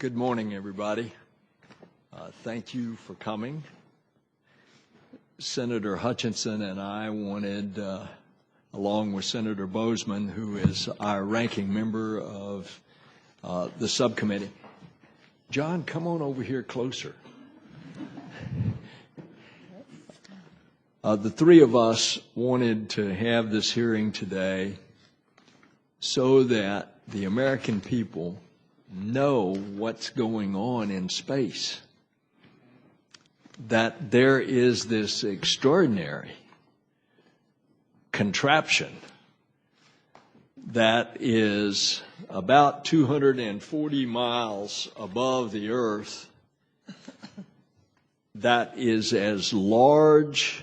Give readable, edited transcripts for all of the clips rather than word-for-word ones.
Good morning, everybody. Thank you for coming. Senator Hutchinson and I wanted, along with Senator Bozeman, who is our ranking member of the subcommittee. John, come on over here closer. The three of us wanted to have this hearing today so that the American people know what's going on in space, that there is this extraordinary contraption that is about 240 miles above the Earth, that is as large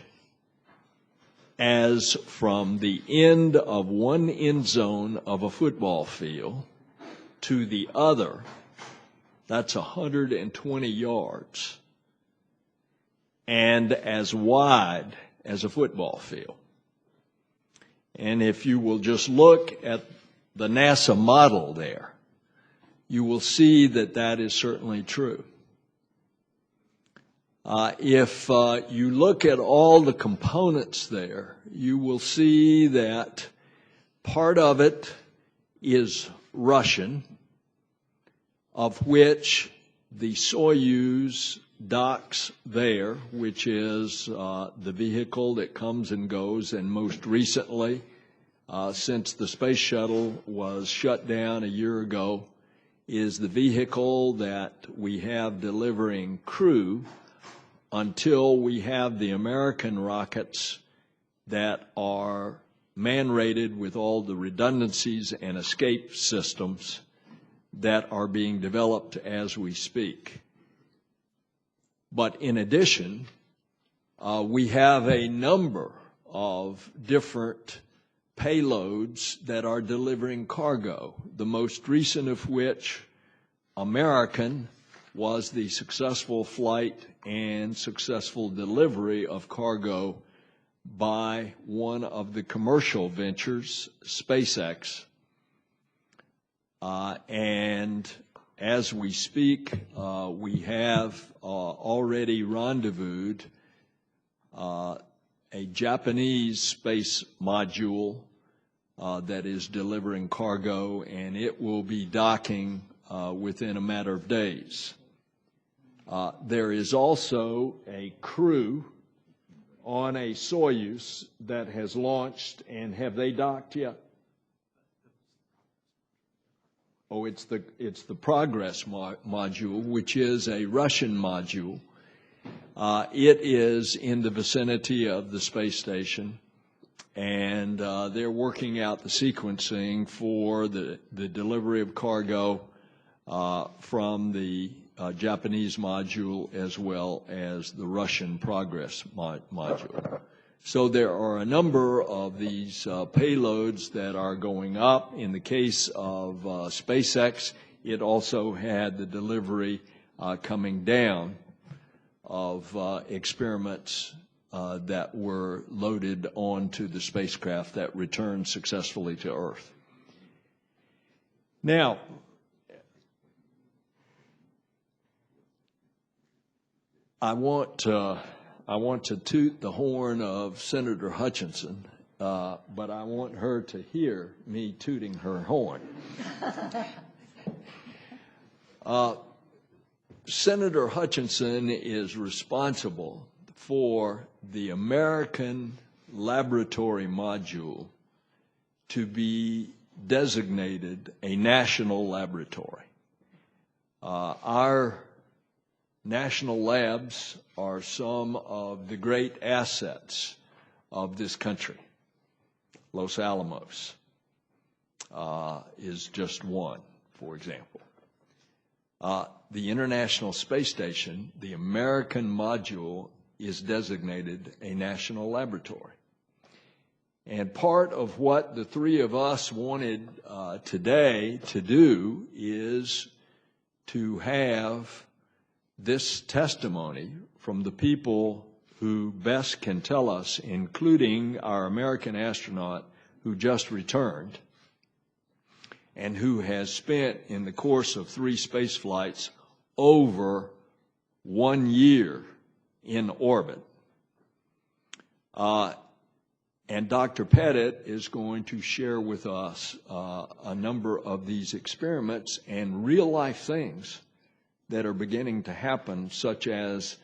as from the end of one end zone of a football field to the other. That's 120 yards, and as wide as a football field. And if you will just look at the NASA model there, you will see that that is certainly true. If you look at all the components there, you will see that part of it is Russian, of which the Soyuz docks there, which is the vehicle that comes and goes, and most recently, since the space shuttle was shut down a year ago, is the vehicle that we have delivering crew until we have the American rockets that are man-rated with all the redundancies and escape systems that are being developed as we speak. But in addition, we have a number of different payloads that are delivering cargo, the most recent of which, American, was the successful flight and successful delivery of cargo by one of the commercial ventures, SpaceX. And as we speak, we have already rendezvoused a Japanese space module that is delivering cargo, and it will be docking within a matter of days. There is also a crew on a Soyuz that has launched, and have they docked yet? Oh, it's the Progress module, which is a Russian module. It is in the vicinity of the space station, and they're working out the sequencing for the delivery of cargo from the Japanese module as well as the Russian Progress module. So there are a number of these payloads that are going up. In the case of SpaceX, it also had the delivery coming down of experiments that were loaded onto the spacecraft that returned successfully to Earth. Now, I want to toot the horn of Senator Hutchinson, but I want her to hear me tooting her horn. Senator Hutchinson is responsible for the American laboratory module to be designated a national laboratory. Our national labs are some of the great assets of this country. Los Alamos is just one, for example. The International Space Station, the American module, is designated a national laboratory. And part of what the three of us wanted today to do is to have this testimony from the people who best can tell us, including our American astronaut who just returned, and who has spent in the course of 3 space flights over 1 year in orbit. And Dr. Pettit is going to share with us a number of these experiments and real-life things that are beginning to happen, such as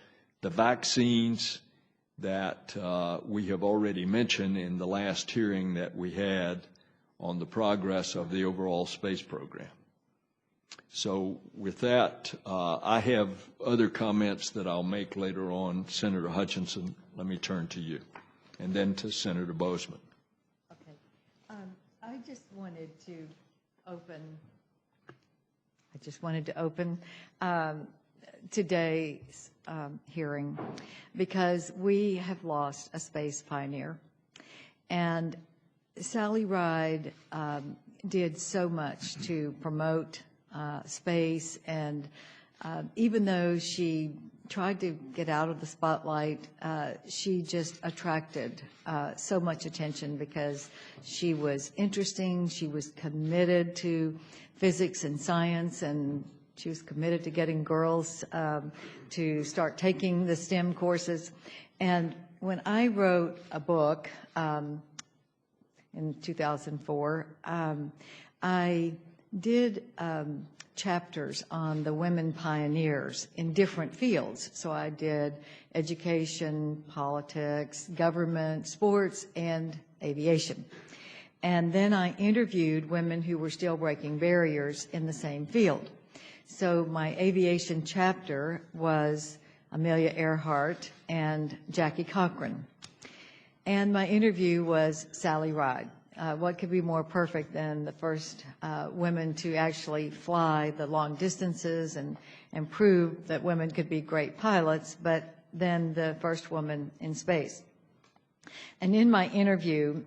the vaccines that we have already mentioned in the last hearing that we had on the progress of the overall space program. So with that, I have other comments that I'll make later on. Senator Hutchinson, let me turn to you, and then to Senator Bozeman. Okay. I just wanted to open today's hearing because we have lost a space pioneer, and Sally Ride did so much to promote space, and even though she tried to get out of the spotlight, she just attracted so much attention because she was interesting, she was committed to physics and science, and she was committed to getting girls to start taking the STEM courses. And when I wrote a book in 2004, I did chapters on the women pioneers in different fields. So I did education, politics, government, sports, and aviation. And then I interviewed women who were still breaking barriers in the same field. So my aviation chapter was Amelia Earhart and Jackie Cochran. And my interview was Sally Ride. What could be more perfect than the first women to actually fly the long distances and prove that women could be great pilots, but then the first woman in space. And in my interview,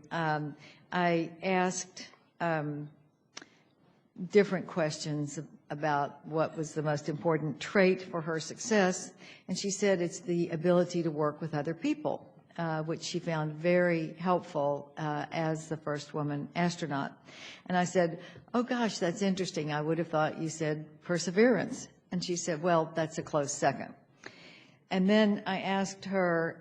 I asked different questions about what was the most important trait for her success, and she said it's the ability to work with other people. Which she found very helpful as the first woman astronaut. And I said, oh gosh, that's interesting. I would have thought you said perseverance. And she said, well, that's a close second. And then I asked her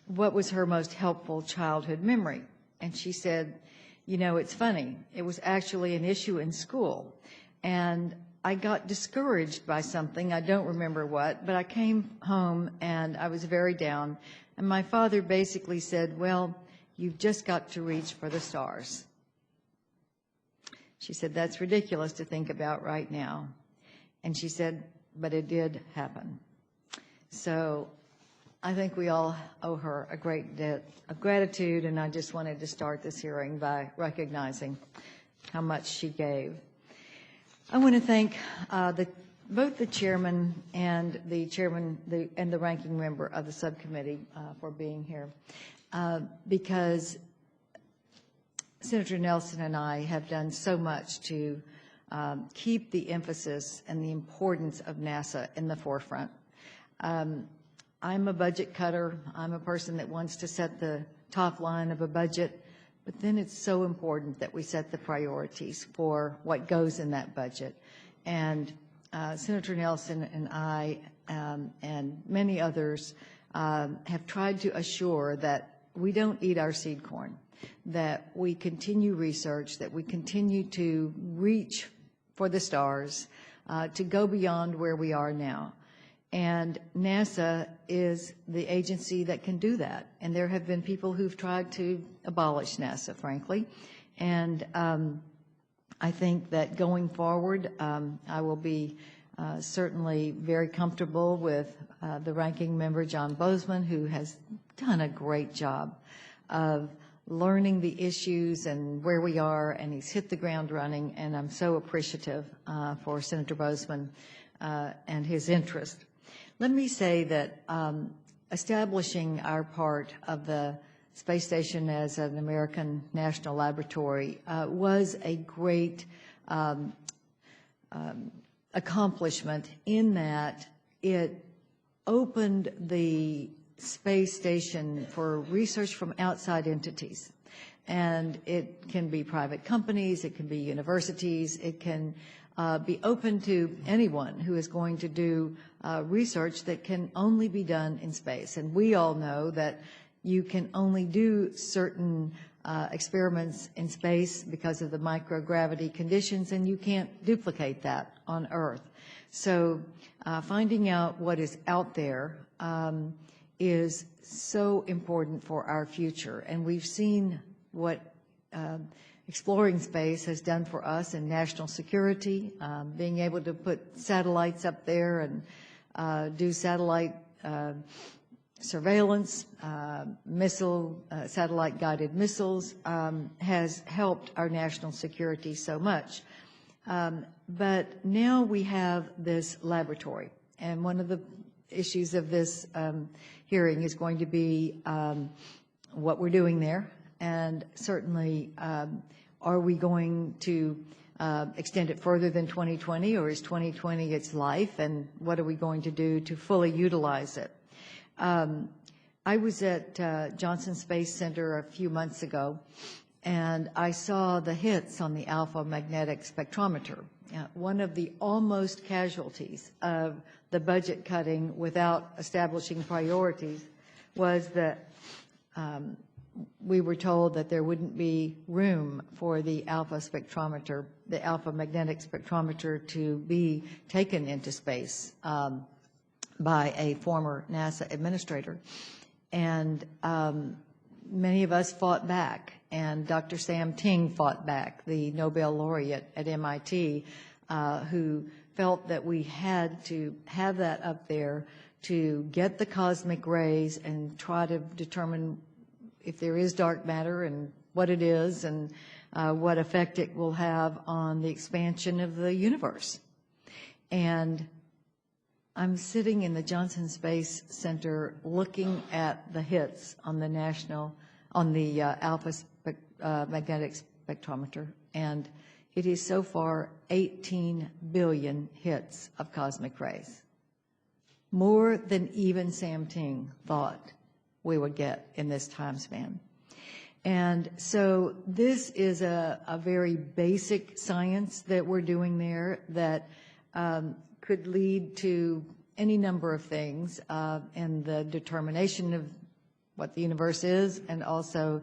what was her most helpful childhood memory. And she said, you know, it's funny. It was actually an issue in school. And I got discouraged by something. I don't remember what, but I came home and I was very down. And my father basically said, well, you've just got to reach for the stars. She said, that's ridiculous to think about right now. And she said, but it did happen. So I think we all owe her a great debt of gratitude, and I just wanted to start this hearing by recognizing how much she gave. I want to thank both the chairman and the ranking member of the subcommittee for being here, because Senator Nelson and I have done so much to keep the emphasis and the importance of NASA in the forefront. I'm a budget cutter. I'm a person that wants to set the top line of a budget, but then it's so important that we set the priorities for what goes in that budget. And Senator Nelson and I and many others have tried to assure that we don't eat our seed corn, that we continue research, that we continue to reach for the stars, to go beyond where we are now. And NASA is the agency that can do that. And there have been people who've tried to abolish NASA, frankly. And I think that going forward, I will be certainly very comfortable with the ranking member, John Bozeman, who has done a great job of learning the issues and where we are, and he's hit the ground running, and I'm so appreciative for Senator Bozeman and his interest. Let me say that establishing our part of the space station as an American national laboratory was a great accomplishment in that it opened the space station for research from outside entities. And it can be private companies, it can be universities, it can be open to anyone who is going to do research that can only be done in space. And we all know that you can only do certain experiments in space because of the microgravity conditions, and you can't duplicate that on Earth. So finding out what is out there is so important for our future. And we've seen what exploring space has done for us in national security, being able to put satellites up there and do satellite surveillance, satellite-guided missiles, has helped our national security so much. But now we have this laboratory, and one of the issues of this hearing is going to be what we're doing there, and certainly are we going to extend it further than 2020, or is 2020 its life, and what are we going to do to fully utilize it? I was at Johnson Space Center a few months ago, and I saw the hits on the alpha magnetic spectrometer. One of the almost casualties of the budget cutting without establishing priorities was that we were told that there wouldn't be room for the alpha spectrometer, the alpha magnetic spectrometer, to be taken into space by a former NASA administrator. And many of us fought back, and Dr. Sam Ting fought back, the Nobel laureate at MIT, who felt that we had to have that up there to get the cosmic rays and try to determine if there is dark matter and what it is and what effect it will have on the expansion of the universe. And I'm sitting in the Johnson Space Center looking at the hits on the alpha magnetic spectrometer, and it is so far 18 billion hits of cosmic rays, more than even Sam Ting thought we would get in this time span. And so this is a very basic science that we're doing there that could lead to any number of things in the determination of what the universe is, and also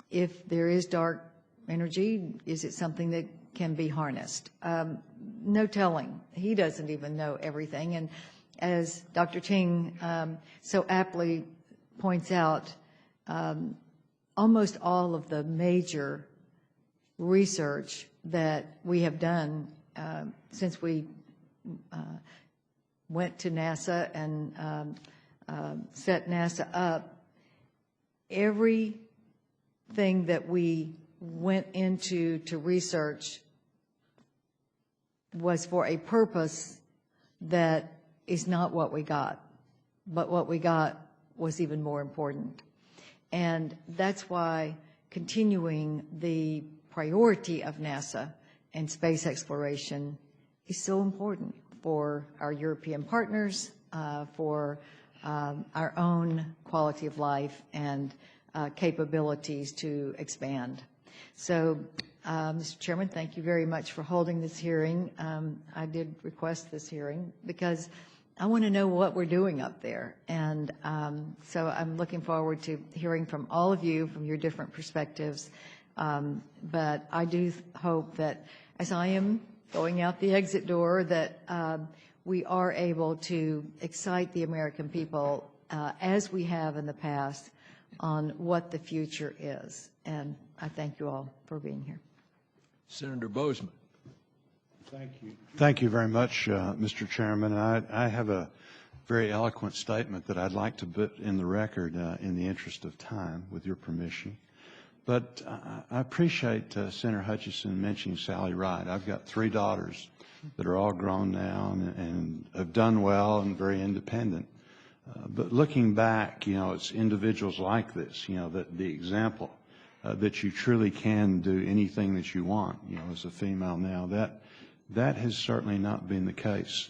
if there is dark energy, is it something that can be harnessed? No telling. He doesn't even know everything. And as Dr. Ting so aptly points out, almost all of the major research that we have done since we went to NASA and set NASA up, everything that we went into to research was for a purpose that is not what we got, but what we got was even more important. And that's why continuing the priority of NASA and space exploration is so important for our European partners, for our own quality of life and capabilities to expand. So, Mr. Chairman, thank you very much for holding this hearing. I did request this hearing because I want to know what we're doing up there. And so I'm looking forward to hearing from all of you from your different perspectives. But I do hope that as I am going out the exit door, that we are able to excite the American people as we have in the past on what the future is. And I thank you all for being here. Senator Bozeman. Thank you. Thank you very much, Mr. Chairman. I have a very eloquent statement that I'd like to put in the record in the interest of time, with your permission. But I appreciate Senator Hutchison mentioning Sally Ride. I've got 3 daughters that are all grown now and have done well and very independent. But looking back, it's individuals like this, that the example that you truly can do anything that you want, as a female now, that has certainly not been the case,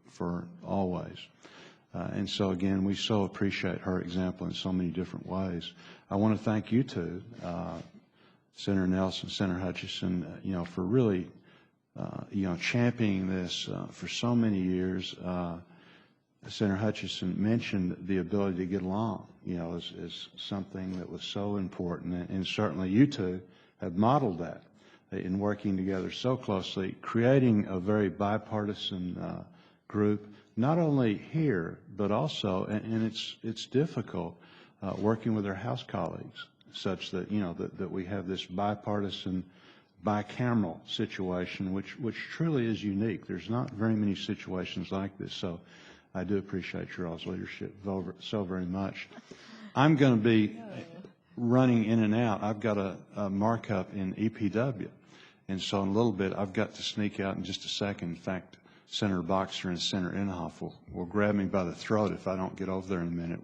for always. And so, again, we so appreciate her example in so many different ways. I want to thank you two, Senator Nelson, Senator Hutchison, for really, championing this for so many years. Senator Hutchison mentioned the ability to get along, as something that was so important, and certainly you two have modeled that in working together so closely, creating a very bipartisan group, not only here, but also, and it's difficult, working with our House colleagues, such that, that we have this bipartisan, bicameral situation, which truly is unique. There's not very many situations like this, so I do appreciate your all's leadership so very much. I'm going to be running in and out. I've got a markup in EPW, and so in a little bit I've got to sneak out in just a second. In fact, Senator Boxer and Senator Inhofe will grab me by the throat if I don't get over there in a minute.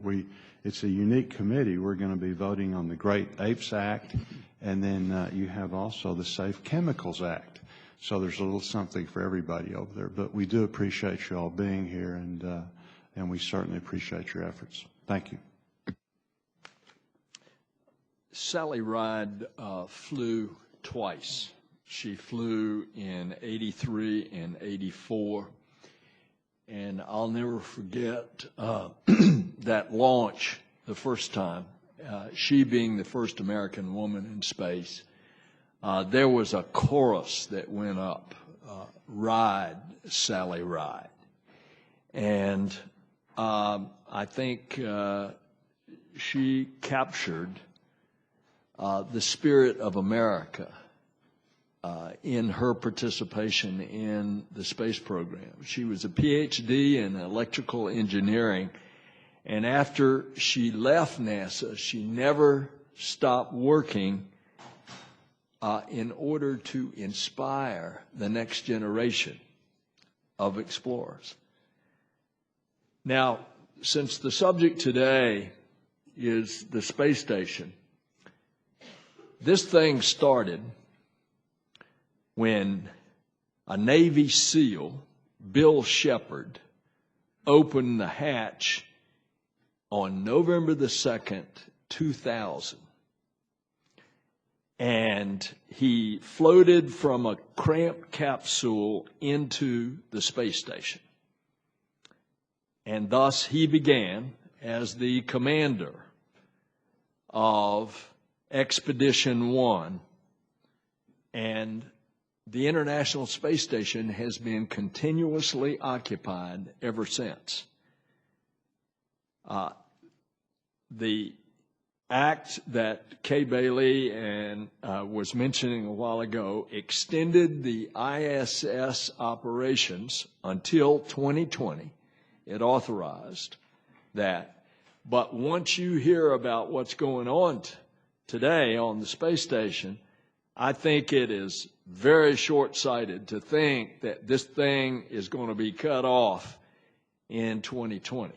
It's a unique committee. We're going to be voting on the Great Apes Act, and then you have also the Safe Chemicals Act. So there's a little something for everybody over there. But we do appreciate you all being here, and we certainly appreciate your efforts. Thank you. Sally Ride flew twice. She flew in '83 and '84, and I'll never forget that launch the first time. She being the first American woman in space, there was a chorus that went up, "Ride, Sally, ride." And I think she captured the spirit of America in her participation in the space program. She was a PhD in electrical engineering, and after she left NASA, she never stopped working in order to inspire the next generation of explorers. Now, since the subject today is the space station, this thing started when a Navy SEAL, Bill Shepard, opened the hatch on November the 2nd, 2000. And he floated from a cramped capsule into the space station. And thus he began as the commander of Expedition 1, and the International Space Station has been continuously occupied ever since. The act that Kay Bailey was mentioning a while ago extended the ISS operations until 2020. It authorized that. But once you hear about what's going on today on the space station, I think it is very short-sighted to think that this thing is going to be cut off in 2020,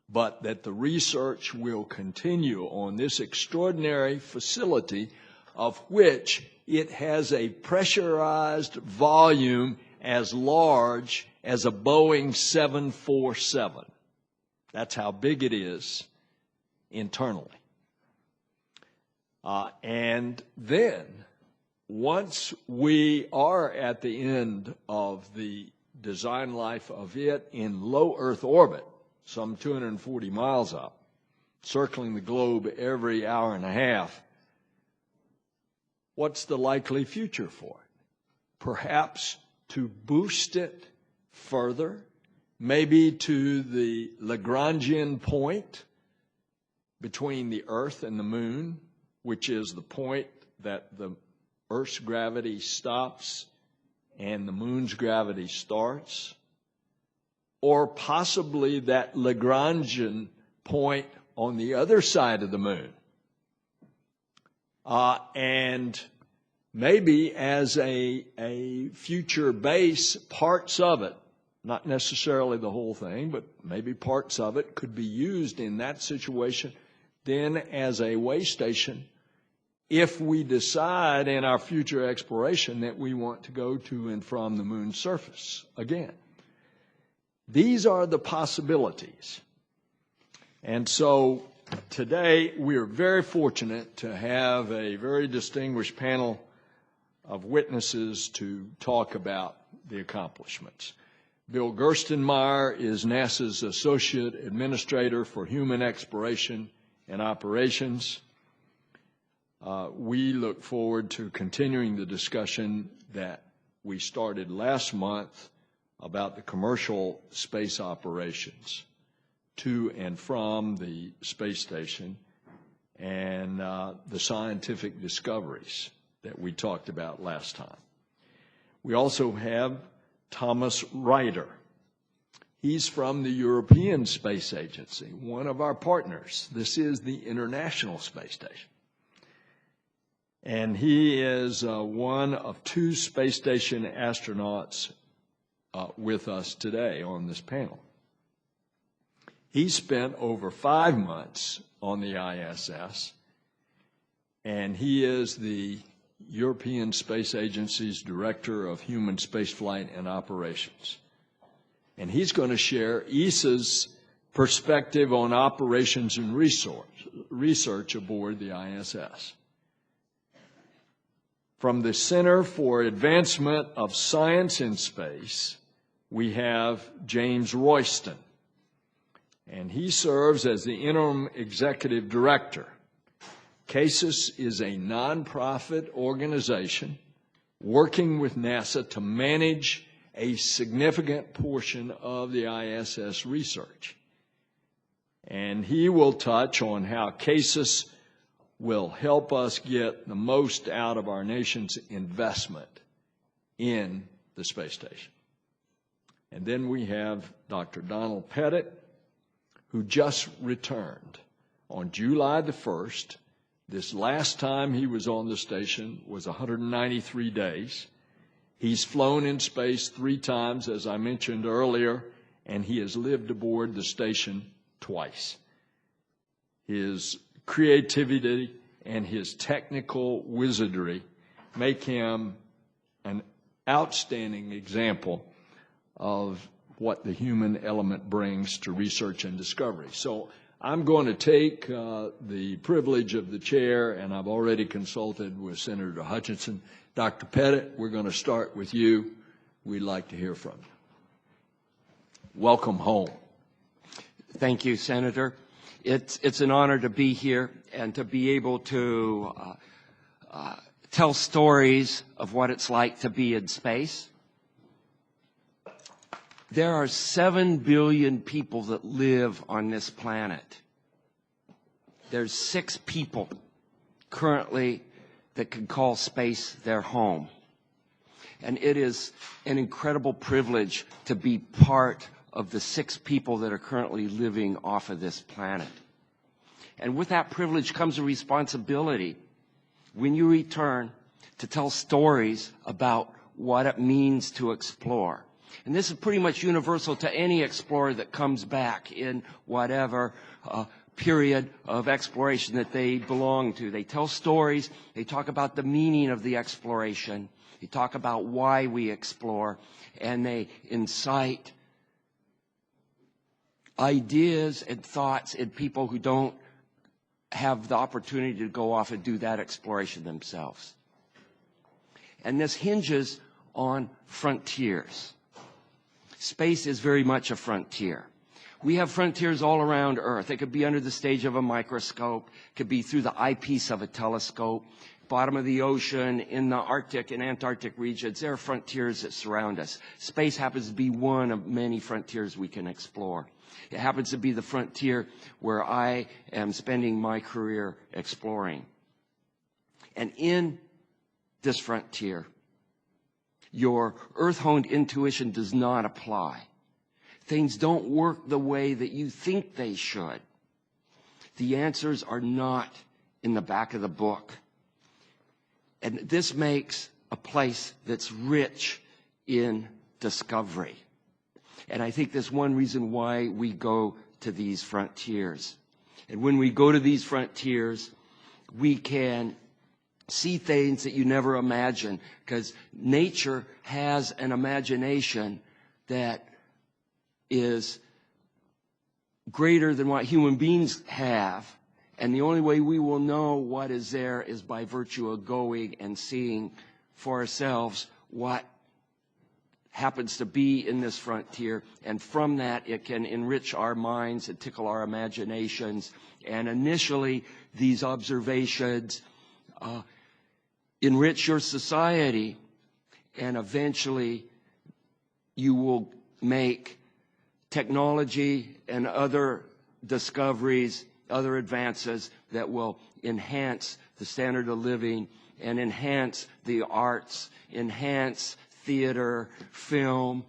but that the research will continue on this extraordinary facility, of which it has a pressurized volume as large as a Boeing 747. That's how big it is internally. And then, once we are at the end of the design life of it in low Earth orbit, some 240 miles up, circling the globe every hour and a half, what's the likely future for it? Perhaps to boost it further, maybe to the Lagrangian point between the Earth and the Moon, which is the point that the Earth's gravity stops and the Moon's gravity starts, or possibly that Lagrangian point on the other side of the Moon. And maybe as a future base, parts of it, not necessarily the whole thing, but maybe parts of it could be used in that situation then as a way station if we decide in our future exploration that we want to go to and from the Moon's surface again. These are the possibilities. And so today we're very fortunate to have a very distinguished panel of witnesses to talk about the accomplishments. Bill Gerstenmaier is NASA's Associate Administrator for Human Exploration and Operations. We look forward to continuing the discussion that we started last month about the commercial space operations to and from the space station and the scientific discoveries that we talked about last time. We also have Thomas Reiter. He's from the European Space Agency, one of our partners. This is the International Space Station. And he is one of 2 space station astronauts with us today on this panel. He spent over 5 months on the ISS, and he is the European Space Agency's Director of Human Spaceflight and Operations. And he's going to share ESA's perspective on operations and research aboard the ISS. From the Center for Advancement of Science in Space, we have James Royston, and he serves as the Interim Executive Director. CASIS is a nonprofit organization working with NASA to manage a significant portion of the ISS research. And he will touch on how CASIS will help us get the most out of our nation's investment in the space station. And then we have Dr. Donald Pettit, who just returned on July the 1st. This last time he was on the station was 193 days. He's flown in space 3 times, as I mentioned earlier, and he has lived aboard the station twice. His creativity and his technical wizardry make him an outstanding example of what the human element brings to research and discovery. So I'm going to take the privilege of the chair, and I've already consulted with Senator Hutchinson. Dr. Pettit, we're going to start with you. We'd like to hear from you. Welcome home. Thank you, Senator. It's an honor to be here and to be able to tell stories of what it's like to be in space. There are 7 billion people that live on this planet. There's 6 people currently that can call space their home. And it is an incredible privilege to be part of the 6 people that are currently living off of this planet. And with that privilege comes a responsibility when you return to tell stories about what it means to explore. And this is pretty much universal to any explorer that comes back in whatever period of exploration that they belong to. They tell stories, they talk about the meaning of the exploration, they talk about why we explore, and they incite ideas and thoughts in people who don't have the opportunity to go off and do that exploration themselves. And this hinges on frontiers. Space is very much a frontier. We have frontiers all around Earth. It could be under the stage of a microscope, it could be through the eyepiece of a telescope, bottom of the ocean, in the Arctic and Antarctic regions. There are frontiers that surround us. Space happens to be one of many frontiers we can explore. It happens to be the frontier where I am spending my career exploring. And in this frontier, your earth-honed intuition does not apply. Things don't work the way that you think they should. The answers are not in the back of the book. And this makes a place that's rich in discovery. And I think that's one reason why we go to these frontiers. And when we go to these frontiers, we can see things that you never imagined, because nature has an imagination that is greater than what human beings have. And the only way we will know what is there is by virtue of going and seeing for ourselves what happens to be in this frontier. And from that, it can enrich our minds and tickle our imaginations. And initially, these observations enrich your society. And eventually, you will make technology and other discoveries, other advances that will enhance the standard of living and enhance the arts, enhance theater, film,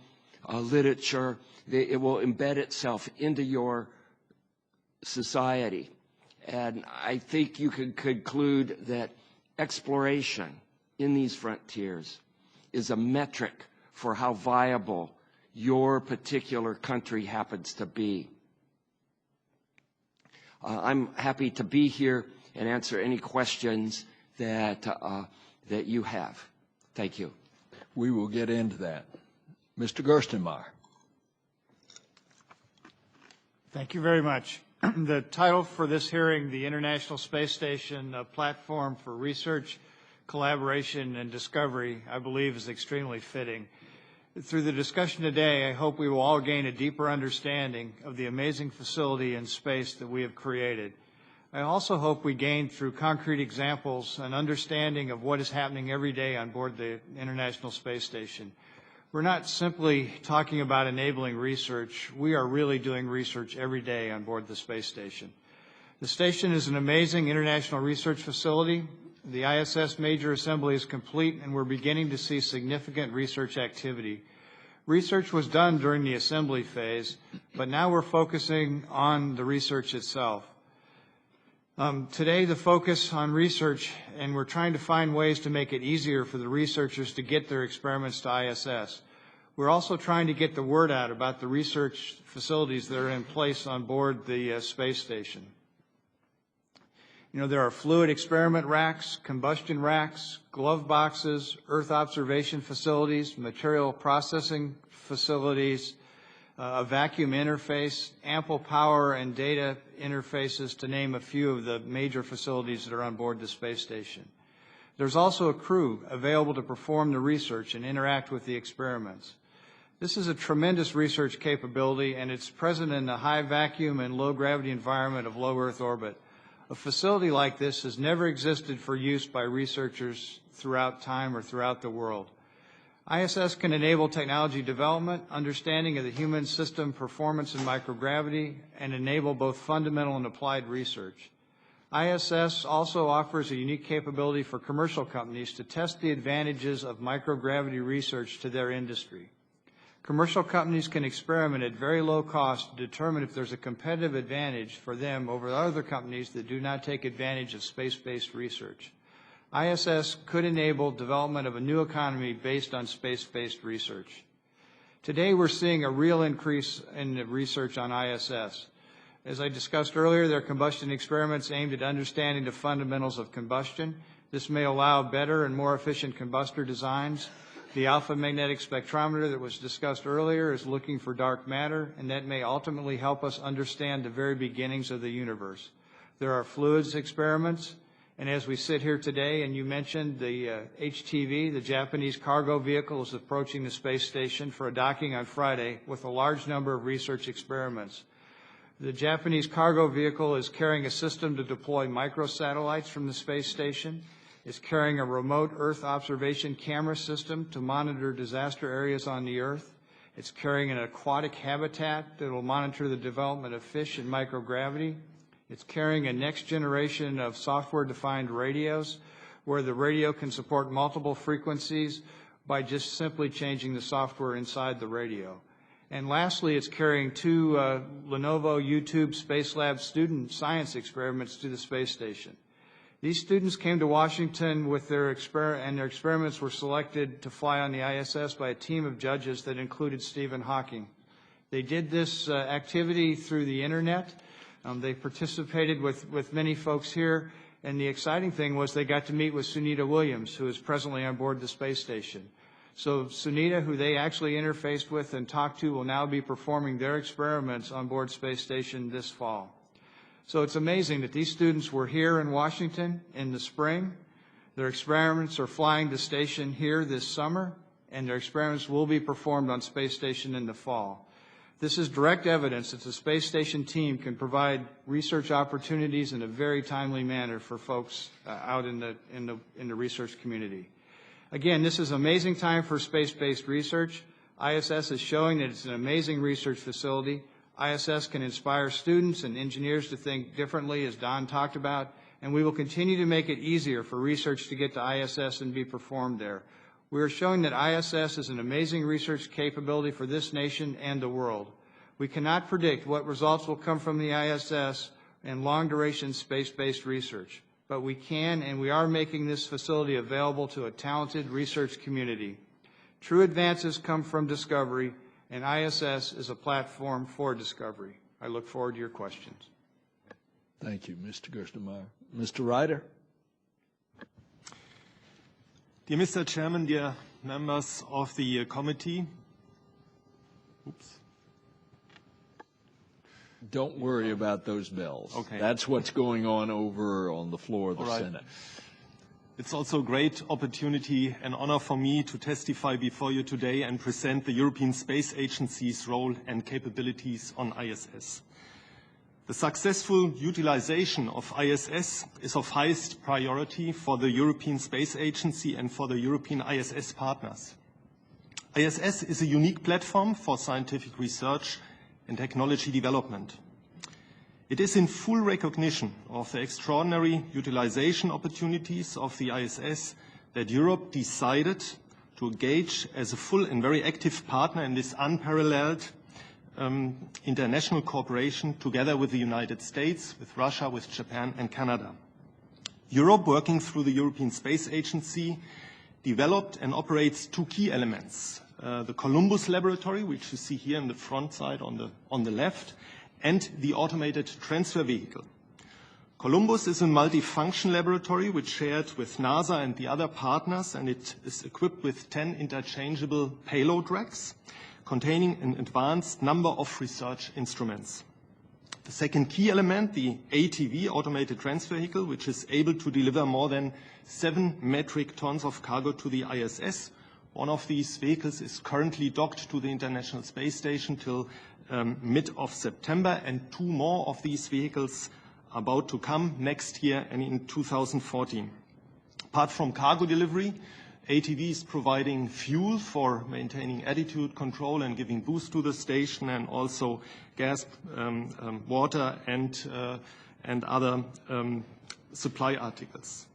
literature. It will embed itself into your society. And I think you can conclude that exploration in these frontiers is a metric for how viable your particular country happens to be. I'm happy to be here and answer any questions that you have. Thank you. We will get into that. Mr. Gerstenmaier. Thank you very much. The title for this hearing, the International Space Station, a platform for research, collaboration, and discovery, I believe is extremely fitting. Through the discussion today, I hope we will all gain a deeper understanding of the amazing facility in space that we have created. I also hope we gain, through concrete examples, an understanding of what is happening every day on board the International Space Station. We're not simply talking about enabling research. We are really doing research every day on board the space station. The station is an amazing international research facility. The ISS major assembly is complete, and we're beginning to see significant research activity. Research was done during the assembly phase, but now we're focusing on the research itself. Today, the focus on research, and we're trying to find ways to make it easier for the researchers to get their experiments to ISS. We're also trying to get the word out about the research facilities that are in place on board the space station. You know, there are fluid experiment racks, combustion racks, glove boxes, Earth observation facilities, material processing facilities, a vacuum interface, ample power and data interfaces, to name a few of the major facilities that are on board the space station. There's also a crew available to perform the research and interact with the experiments. This is a tremendous research capability, and it's present in the high vacuum and low gravity environment of low Earth orbit. A facility like this has never existed for use by researchers throughout time or throughout the world. ISS can enable technology development, understanding of the human system performance in microgravity, and enable both fundamental and applied research. ISS also offers a unique capability for commercial companies to test the advantages of microgravity research to their industry. Commercial companies can experiment at very low cost to determine if there's a competitive advantage for them over other companies that do not take advantage of space-based research. ISS could enable development of a new economy based on space-based research. Today, we're seeing a real increase in the research on ISS. As I discussed earlier, there are combustion experiments aimed at understanding the fundamentals of combustion. This may allow better and more efficient combustor designs. The alpha magnetic spectrometer that was discussed earlier is looking for dark matter, and that may ultimately help us understand the very beginnings of the universe. There are fluids experiments, and as we sit here today, and you mentioned the HTV, the Japanese cargo vehicle, is approaching the space station for a docking on Friday with a large number of research experiments. The Japanese cargo vehicle is carrying a system to deploy microsatellites from the space station. It's carrying a remote Earth observation camera system to monitor disaster areas on the Earth. It's carrying an aquatic habitat that will monitor the development of fish in microgravity. It's carrying a next generation of software-defined radios where the radio can support multiple frequencies by just simply changing the software inside the radio. And lastly, it's carrying two Lenovo YouTube Space Lab student science experiments to the space station. These students came to Washington with their experiments were selected to fly on the ISS by a team of judges that included Stephen Hawking. They did this activity through the internet. They participated with many folks here, and the exciting thing was they got to meet with Sunita Williams, who is presently on board the space station. So Sunita, who they actually interfaced with and talked to, will now be performing their experiments on board Space Station this fall. So it's amazing that these students were here in Washington in the spring. Their experiments are flying to station here this summer, and their experiments will be performed on Space Station in the fall. This is direct evidence that the Space Station team can provide research opportunities in a very timely manner for folks out in the research community. Again, this is an amazing time for space-based research. ISS is showing that it's an amazing research facility. ISS can inspire students and engineers to think differently, as Don talked about, and we will continue to make it easier for research to get to ISS and be performed there. We are showing that ISS is an amazing research capability for this nation and the world. We cannot predict what results will come from the ISS and long-duration space-based research, but we can and we are making this facility available to a talented research community. True advances come from discovery, and ISS is a platform for discovery. I look forward to your questions. Thank you, Mr. Gerstenmaier. Mr. Ryder? Dear Mr. Chairman, dear members of the committee. Oops. Don't worry about those bells. Okay. That's what's going on over on the floor of the Senate. It's also a great opportunity and honor for me to testify before you today and present the European Space Agency's role and capabilities on ISS. The successful utilization of ISS is of highest priority for the European Space Agency and for the European ISS partners. ISS is a unique platform for scientific research and technology development. It is in full recognition of the extraordinary utilization opportunities of the ISS that Europe decided to engage as a full and very active partner in this unparalleled international cooperation together with the United States, with Russia, with Japan and Canada. Europe, working through the European Space Agency, developed and operates two key elements. The Columbus Laboratory, which you see here in the front side on the left, and the automated transfer vehicle. Columbus is a multifunction laboratory which shared with NASA and the other partners, and it is equipped with 10 interchangeable payload racks containing an advanced number of research instruments. The second key element, the ATV, automated transfer vehicle, which is able to deliver more than 7 metric tons of cargo to the ISS. One of these vehicles is currently docked to the International Space Station till mid of September, and 2 more of these vehicles are about to come next year and in 2014. Apart from cargo delivery, ATV is providing fuel for maintaining attitude control and giving boost to the station, and also gas, water, and other supply articles.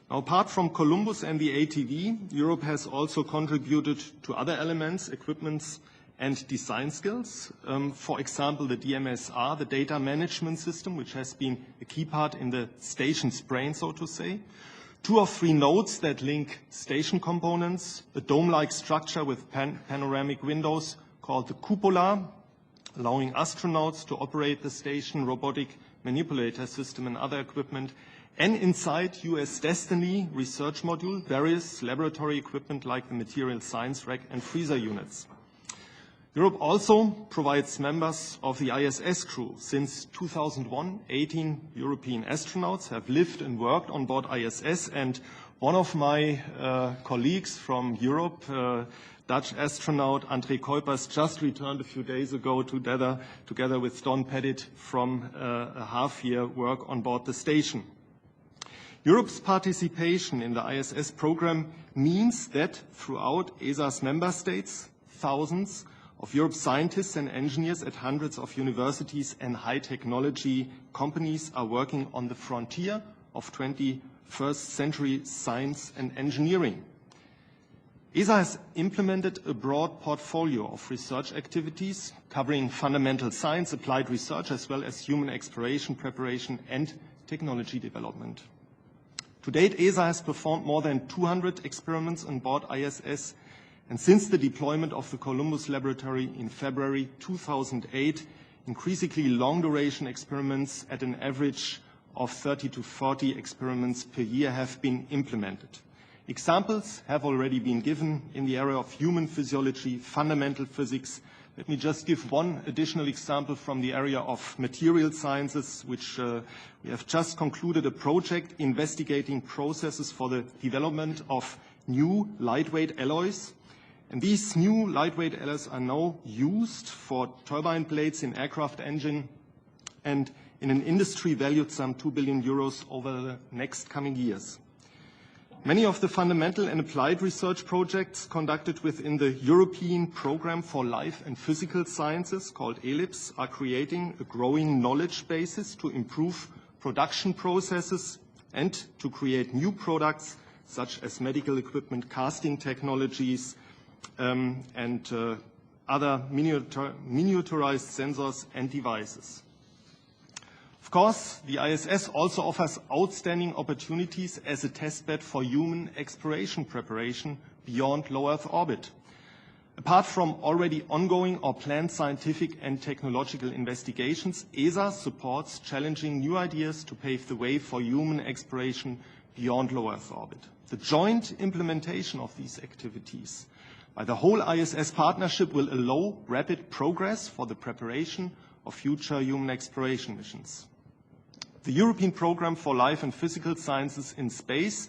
Now, apart from Columbus and the ATV, Europe has also contributed to other elements, equipments, and design skills. For example, the DMSR, the data management system, which has been a key part in the station's brain, so to say. 2 or 3 nodes that link station components, a dome-like structure with panoramic windows called the cupola, allowing astronauts to operate the station, robotic manipulator system and other equipment, and inside US Destiny research module, various laboratory equipment like the material science rack and freezer units. Europe also provides members of the ISS crew. Since 2001, 18 European astronauts have lived and worked on board ISS, and one of my colleagues from Europe, Dutch astronaut André Kuipers, just returned a few days ago together with Don Pettit from a half-year work on board the station. Europe's participation in the ISS program means that throughout ESA's member states, thousands of Europe's scientists and engineers at hundreds of universities and high technology companies are working on the frontier of 21st century science and engineering. ESA has implemented a broad portfolio of research activities covering fundamental science, applied research, as well as human exploration, preparation, and technology development. To date, ESA has performed more than 200 experiments on board ISS, and since the deployment of the Columbus Laboratory in February 2008, increasingly long-duration experiments at an average of 30 to 40 experiments per year have been implemented. Examples have already been given in the area of human physiology, fundamental physics. Let me just give one additional example from the area of material sciences, which we have just concluded a project investigating processes for the development of new lightweight alloys. And these new lightweight alloys are now used for turbine blades in aircraft engine and in an industry valued some 2 billion euros over the next coming years. Many of the fundamental and applied research projects conducted within the European Programme for Life and Physical Sciences, called ELIPS, are creating a growing knowledge basis to improve production processes and to create new products such as medical equipment, casting technologies, and other miniaturized sensors and devices. Of course, the ISS also offers outstanding opportunities as a testbed for human exploration preparation beyond low Earth orbit. Apart from already ongoing or planned scientific and technological investigations, ESA supports challenging new ideas to pave the way for human exploration beyond low Earth orbit. The joint implementation of these activities by the whole ISS partnership will allow rapid progress for the preparation of future human exploration missions. The European Programme for Life and Physical Sciences in Space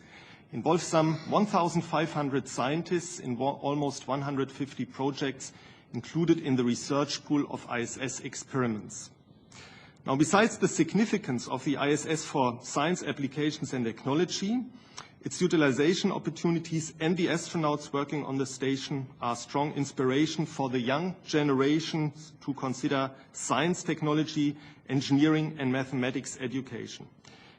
involves some 1,500 scientists in almost 150 projects included in the research pool of ISS experiments. Now, besides the significance of the ISS for science applications and technology, its utilization opportunities and the astronauts working on the station are strong inspiration for the young generation to consider science, technology, engineering, and mathematics education.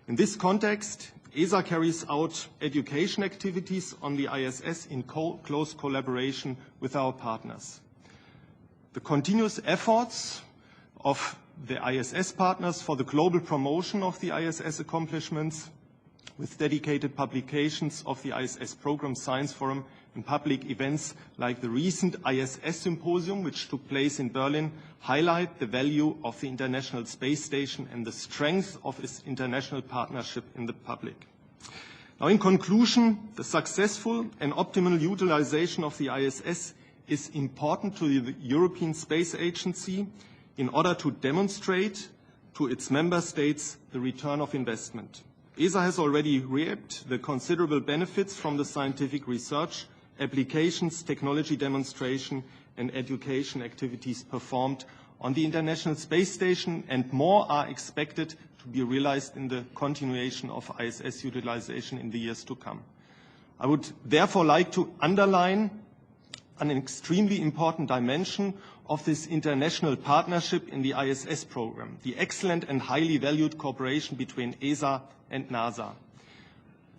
In this context, ESA carries out education activities on the ISS in close collaboration with our partners. The continuous efforts of the ISS partners for the global promotion of the ISS accomplishments with dedicated publications of the ISS Program Science Forum and public events like the recent ISS Symposium, which took place in Berlin, highlight the value of the International Space Station and the strength of its international partnership in the public. Now, in conclusion, the successful and optimal utilization of the ISS is important to the European Space Agency in order to demonstrate to its member states the return of investment. ESA has already reaped the considerable benefits from the scientific research, applications, technology demonstration, and education activities performed on the International Space Station, and more are expected to be realized in the continuation of ISS utilization in the years to come. I would therefore like to underline an extremely important dimension of this international partnership in the ISS program, the excellent and highly valued cooperation between ESA and NASA.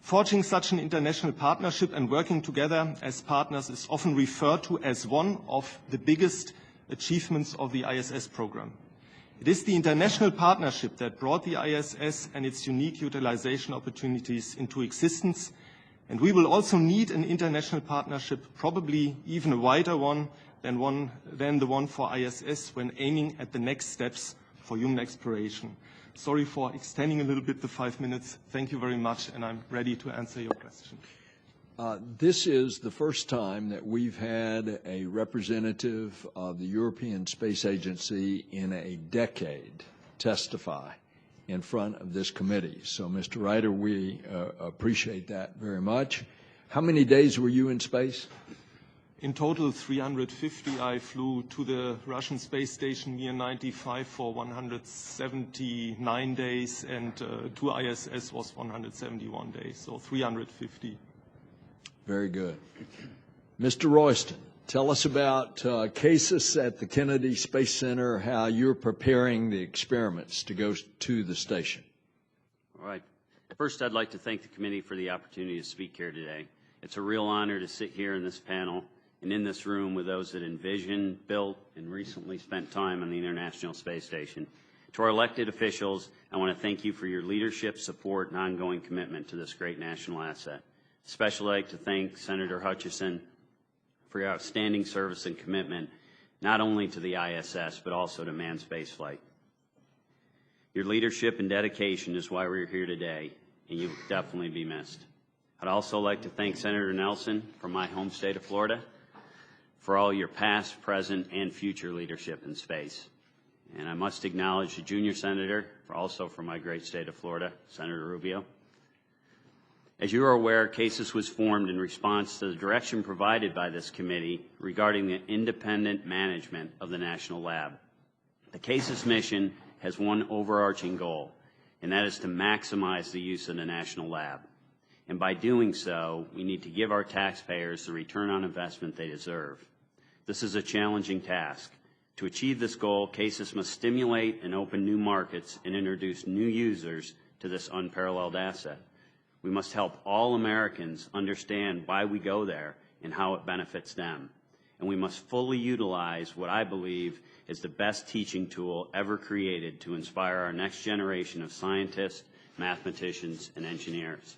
Forging such an international partnership and working together as partners is often referred to as one of the biggest achievements of the ISS program. It is the international partnership that brought the ISS and its unique utilization opportunities into existence, and we will also need an international partnership, probably even a wider one than the one for ISS, when aiming at the next steps for human exploration. Sorry for extending a little bit the 5 minutes. Thank you very much, and I'm ready to answer your question. This is the first time that we've had a representative of the European Space Agency in a decade testify in front of this committee. So, Mr. Reiter, we appreciate that very much. How many days were you in space? In total, 350. I flew to the Russian space station Mir 95 for 179 days, and to ISS was 171 days, so 350. Very good. Mr. Royston, tell us about cases at the Kennedy Space Center, how you're preparing the experiments to go to the station. All right. First, I'd like to thank the committee for the opportunity to speak here today. It's a real honor to sit here in this panel and in this room with those that envisioned, built, and recently spent time on the International Space Station. To our elected officials, I want to thank you for your leadership, support, and ongoing commitment to this great national asset. Especially like to thank Senator Hutchison for your outstanding service and commitment, not only to the ISS, but also to manned spaceflight. Your leadership and dedication is why we're here today, and you will definitely be missed. I'd also like to thank Senator Nelson from my home state of Florida for all your past, present, and future leadership in space. And I must acknowledge the junior senator, also from my great state of Florida, Senator Rubio. As you are aware, CASIS was formed in response to the direction provided by this committee regarding the independent management of the National Lab. The CASIS mission has one overarching goal, and that is to maximize the use of the National Lab. And by doing so, we need to give our taxpayers the return on investment they deserve. This is a challenging task. To achieve this goal, CASIS must stimulate and open new markets and introduce new users to this unparalleled asset. We must help all Americans understand why we go there and how it benefits them. And we must fully utilize what I believe is the best teaching tool ever created to inspire our next generation of scientists, mathematicians, and engineers.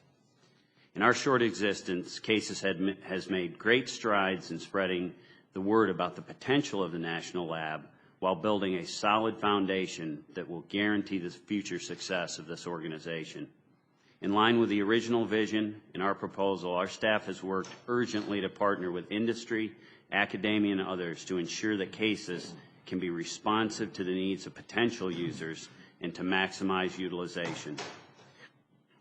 In our short existence, CASIS has made great strides in spreading the word about the potential of the National Lab while building a solid foundation that will guarantee the future success of this organization. In line with the original vision in our proposal, our staff has worked urgently to partner with industry, academia, and others to ensure that CASIS can be responsive to the needs of potential users and to maximize utilization.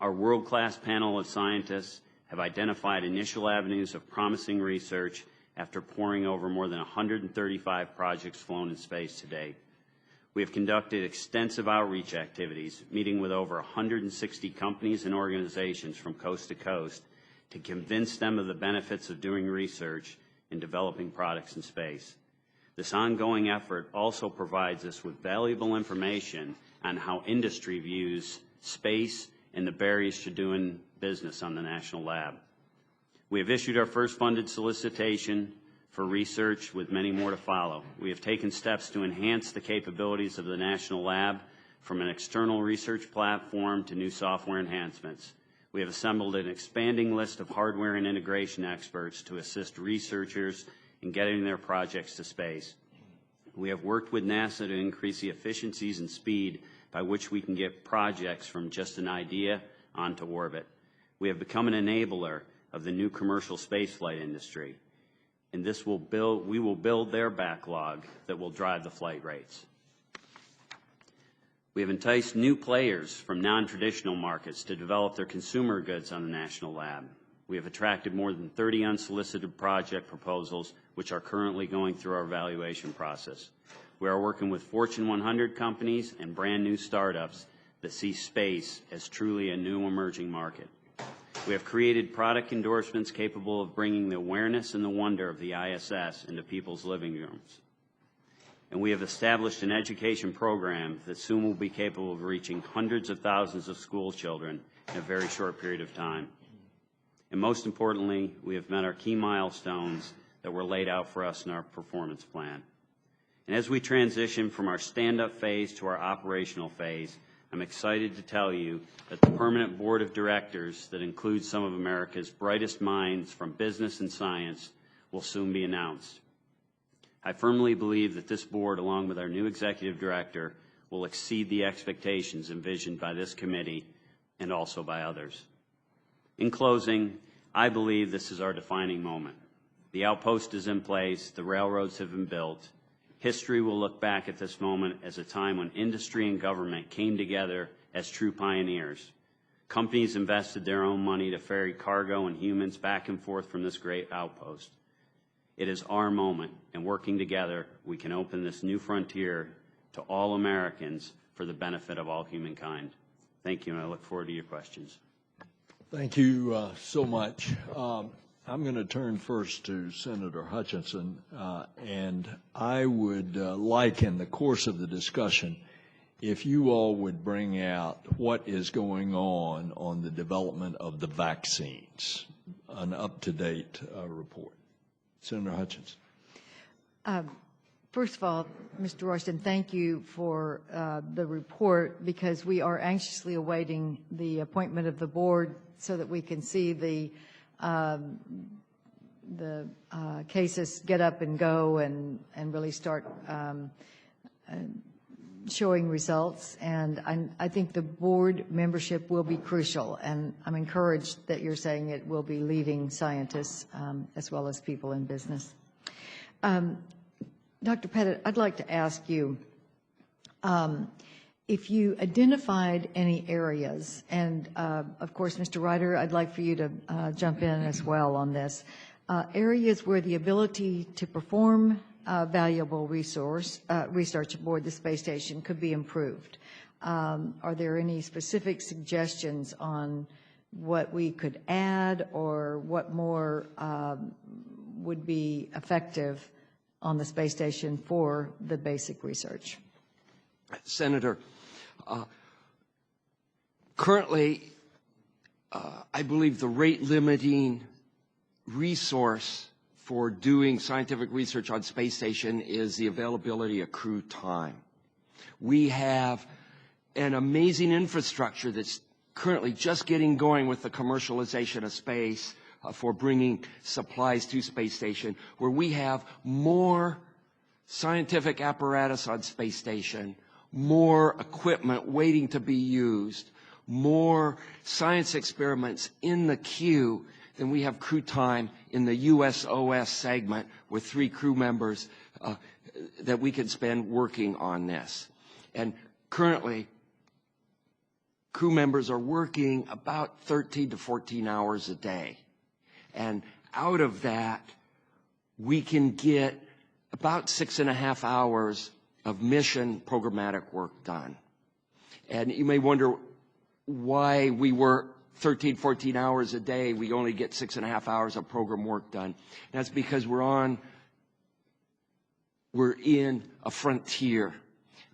Our world-class panel of scientists have identified initial avenues of promising research after poring over more than 135 projects flown in space to date. We have conducted extensive outreach activities, meeting with over 160 companies and organizations from coast to coast to convince them of the benefits of doing research and developing products in space. This ongoing effort also provides us with valuable information on how industry views space and the barriers to doing business on the National Lab. We have issued our first funded solicitation for research with many more to follow. We have taken steps to enhance the capabilities of the National Lab from an external research platform to new software enhancements. We have assembled an expanding list of hardware and integration experts to assist researchers in getting their projects to space. We have worked with NASA to increase the efficiencies and speed by which we can get projects from just an idea onto orbit. We have become an enabler of the new commercial spaceflight industry, and we will build their backlog that will drive the flight rates. We have enticed new players from non-traditional markets to develop their consumer goods on the National Lab. We have attracted more than 30 unsolicited project proposals, which are currently going through our evaluation process. We are working with Fortune 100 companies and brand new startups that see space as truly a new emerging market. We have created product endorsements capable of bringing the awareness and the wonder of the ISS into people's living rooms. And we have established an education program that soon will be capable of reaching hundreds of thousands of school children in a very short period of time. And most importantly, we have met our key milestones that were laid out for us in our performance plan. And as we transition from our stand-up phase to our operational phase, I'm excited to tell you that the permanent board of directors that includes some of America's brightest minds from business and science will soon be announced. I firmly believe that this board, along with our new executive director, will exceed the expectations envisioned by this committee and also by others. In closing, I believe this is our defining moment. The outpost is in place, the railroads have been built. History will look back at this moment as a time when industry and government came together as true pioneers. Companies invested their own money to ferry cargo and humans back and forth from this great outpost. It is our moment, and working together, we can open this new frontier to all Americans for the benefit of all humankind. Thank you, and I look forward to your questions. Thank you so much. I'm going to turn first to Senator Hutchinson, and I would like in the course of the discussion if you all would bring out what is going on the development of the vaccines, an up-to-date report. Senator Hutchinson. First of all, Mr. Royston, thank you for the report, because we are anxiously awaiting the appointment of the board so that we can see the cases get up and go and really start showing results, and I think the board membership will be crucial, and I'm encouraged that you're saying it will be leading scientists as well as people in business. Dr. Pettit, I'd like to ask you if you identified any areas, and of course, Mr. Ryder, I'd like for you to jump in as well on this, areas where the ability to perform valuable research aboard the space station could be improved. Are there any specific suggestions on what we could add or what more would be effective on the space station for the basic research? Senator, currently, I believe the rate-limiting resource for doing scientific research on space station is the availability of crew time. We have an amazing infrastructure that's currently just getting going with the commercialization of space for bringing supplies to space station, where we have more scientific apparatus on space station, more equipment waiting to be used, more science experiments in the queue than we have crew time in the USOS segment with 3 crew members that we can spend working on this. And currently, crew members are working about 13 to 14 hours a day. And out of that, we can get about 6.5 hours of mission programmatic work done. And you may wonder why we work 13, 14 hours a day, we only get 6.5 hours of program work done. And that's because we're in a frontier,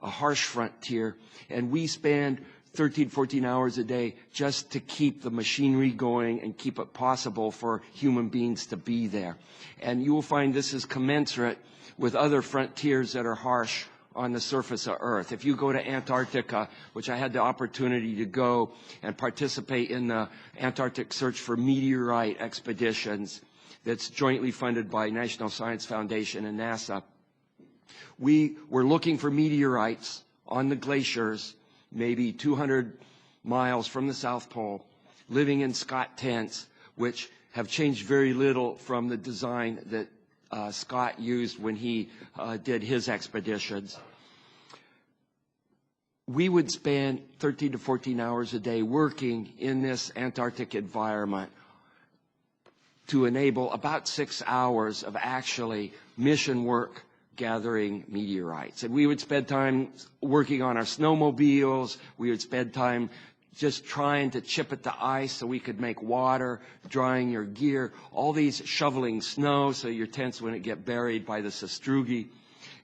a harsh frontier, and we spend 13, 14 hours a day just to keep the machinery going and keep it possible for human beings to be there. And you will find this is commensurate with other frontiers that are harsh on the surface of Earth. If you go to Antarctica, which I had the opportunity to go and participate in the Antarctic Search for Meteorite expeditions that's jointly funded by National Science Foundation and NASA, we were looking for meteorites on the glaciers, maybe 200 miles from the South Pole, living in Scott tents, which have changed very little from the design that Scott used when he did his expeditions. We would spend 13 to 14 hours a day working in this Antarctic environment to enable about 6 hours of actually mission work gathering meteorites. And we would spend time working on our snowmobiles. We would spend time just trying to chip at the ice so we could make water, drying your gear, all these shoveling snow so your tents wouldn't get buried by the sastrugi.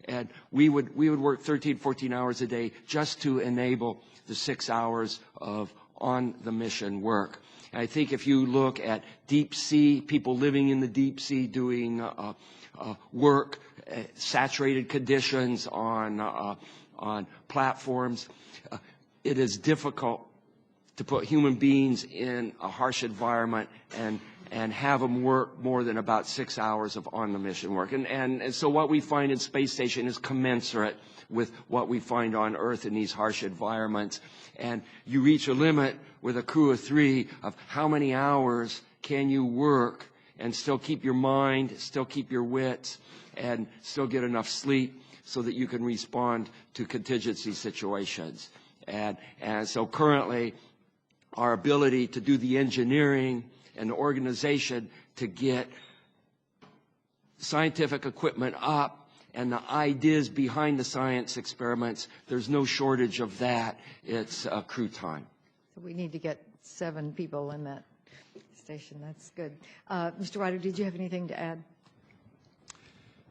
And we would work 13, 14 hours a day just to enable the 6 hours of on-the-mission work. And I think if you look at deep sea, people living in the deep sea doing work, saturated conditions on platforms, it is difficult to put human beings in a harsh environment and have them work more than about 6 hours of on-the-mission work. And so what we find in space station is commensurate with what we find on Earth in these harsh environments. And you reach a limit with a crew of 3 of how many hours can you work and still keep your mind, still keep your wits, and still get enough sleep so that you can respond to contingency situations. And so currently, our ability to do the engineering and the organization to get scientific equipment up and the ideas behind the science experiments, there's no shortage of that. It's crew time. So we need to get 7 people in that station. That's good. Mr. Ryder, did you have anything to add?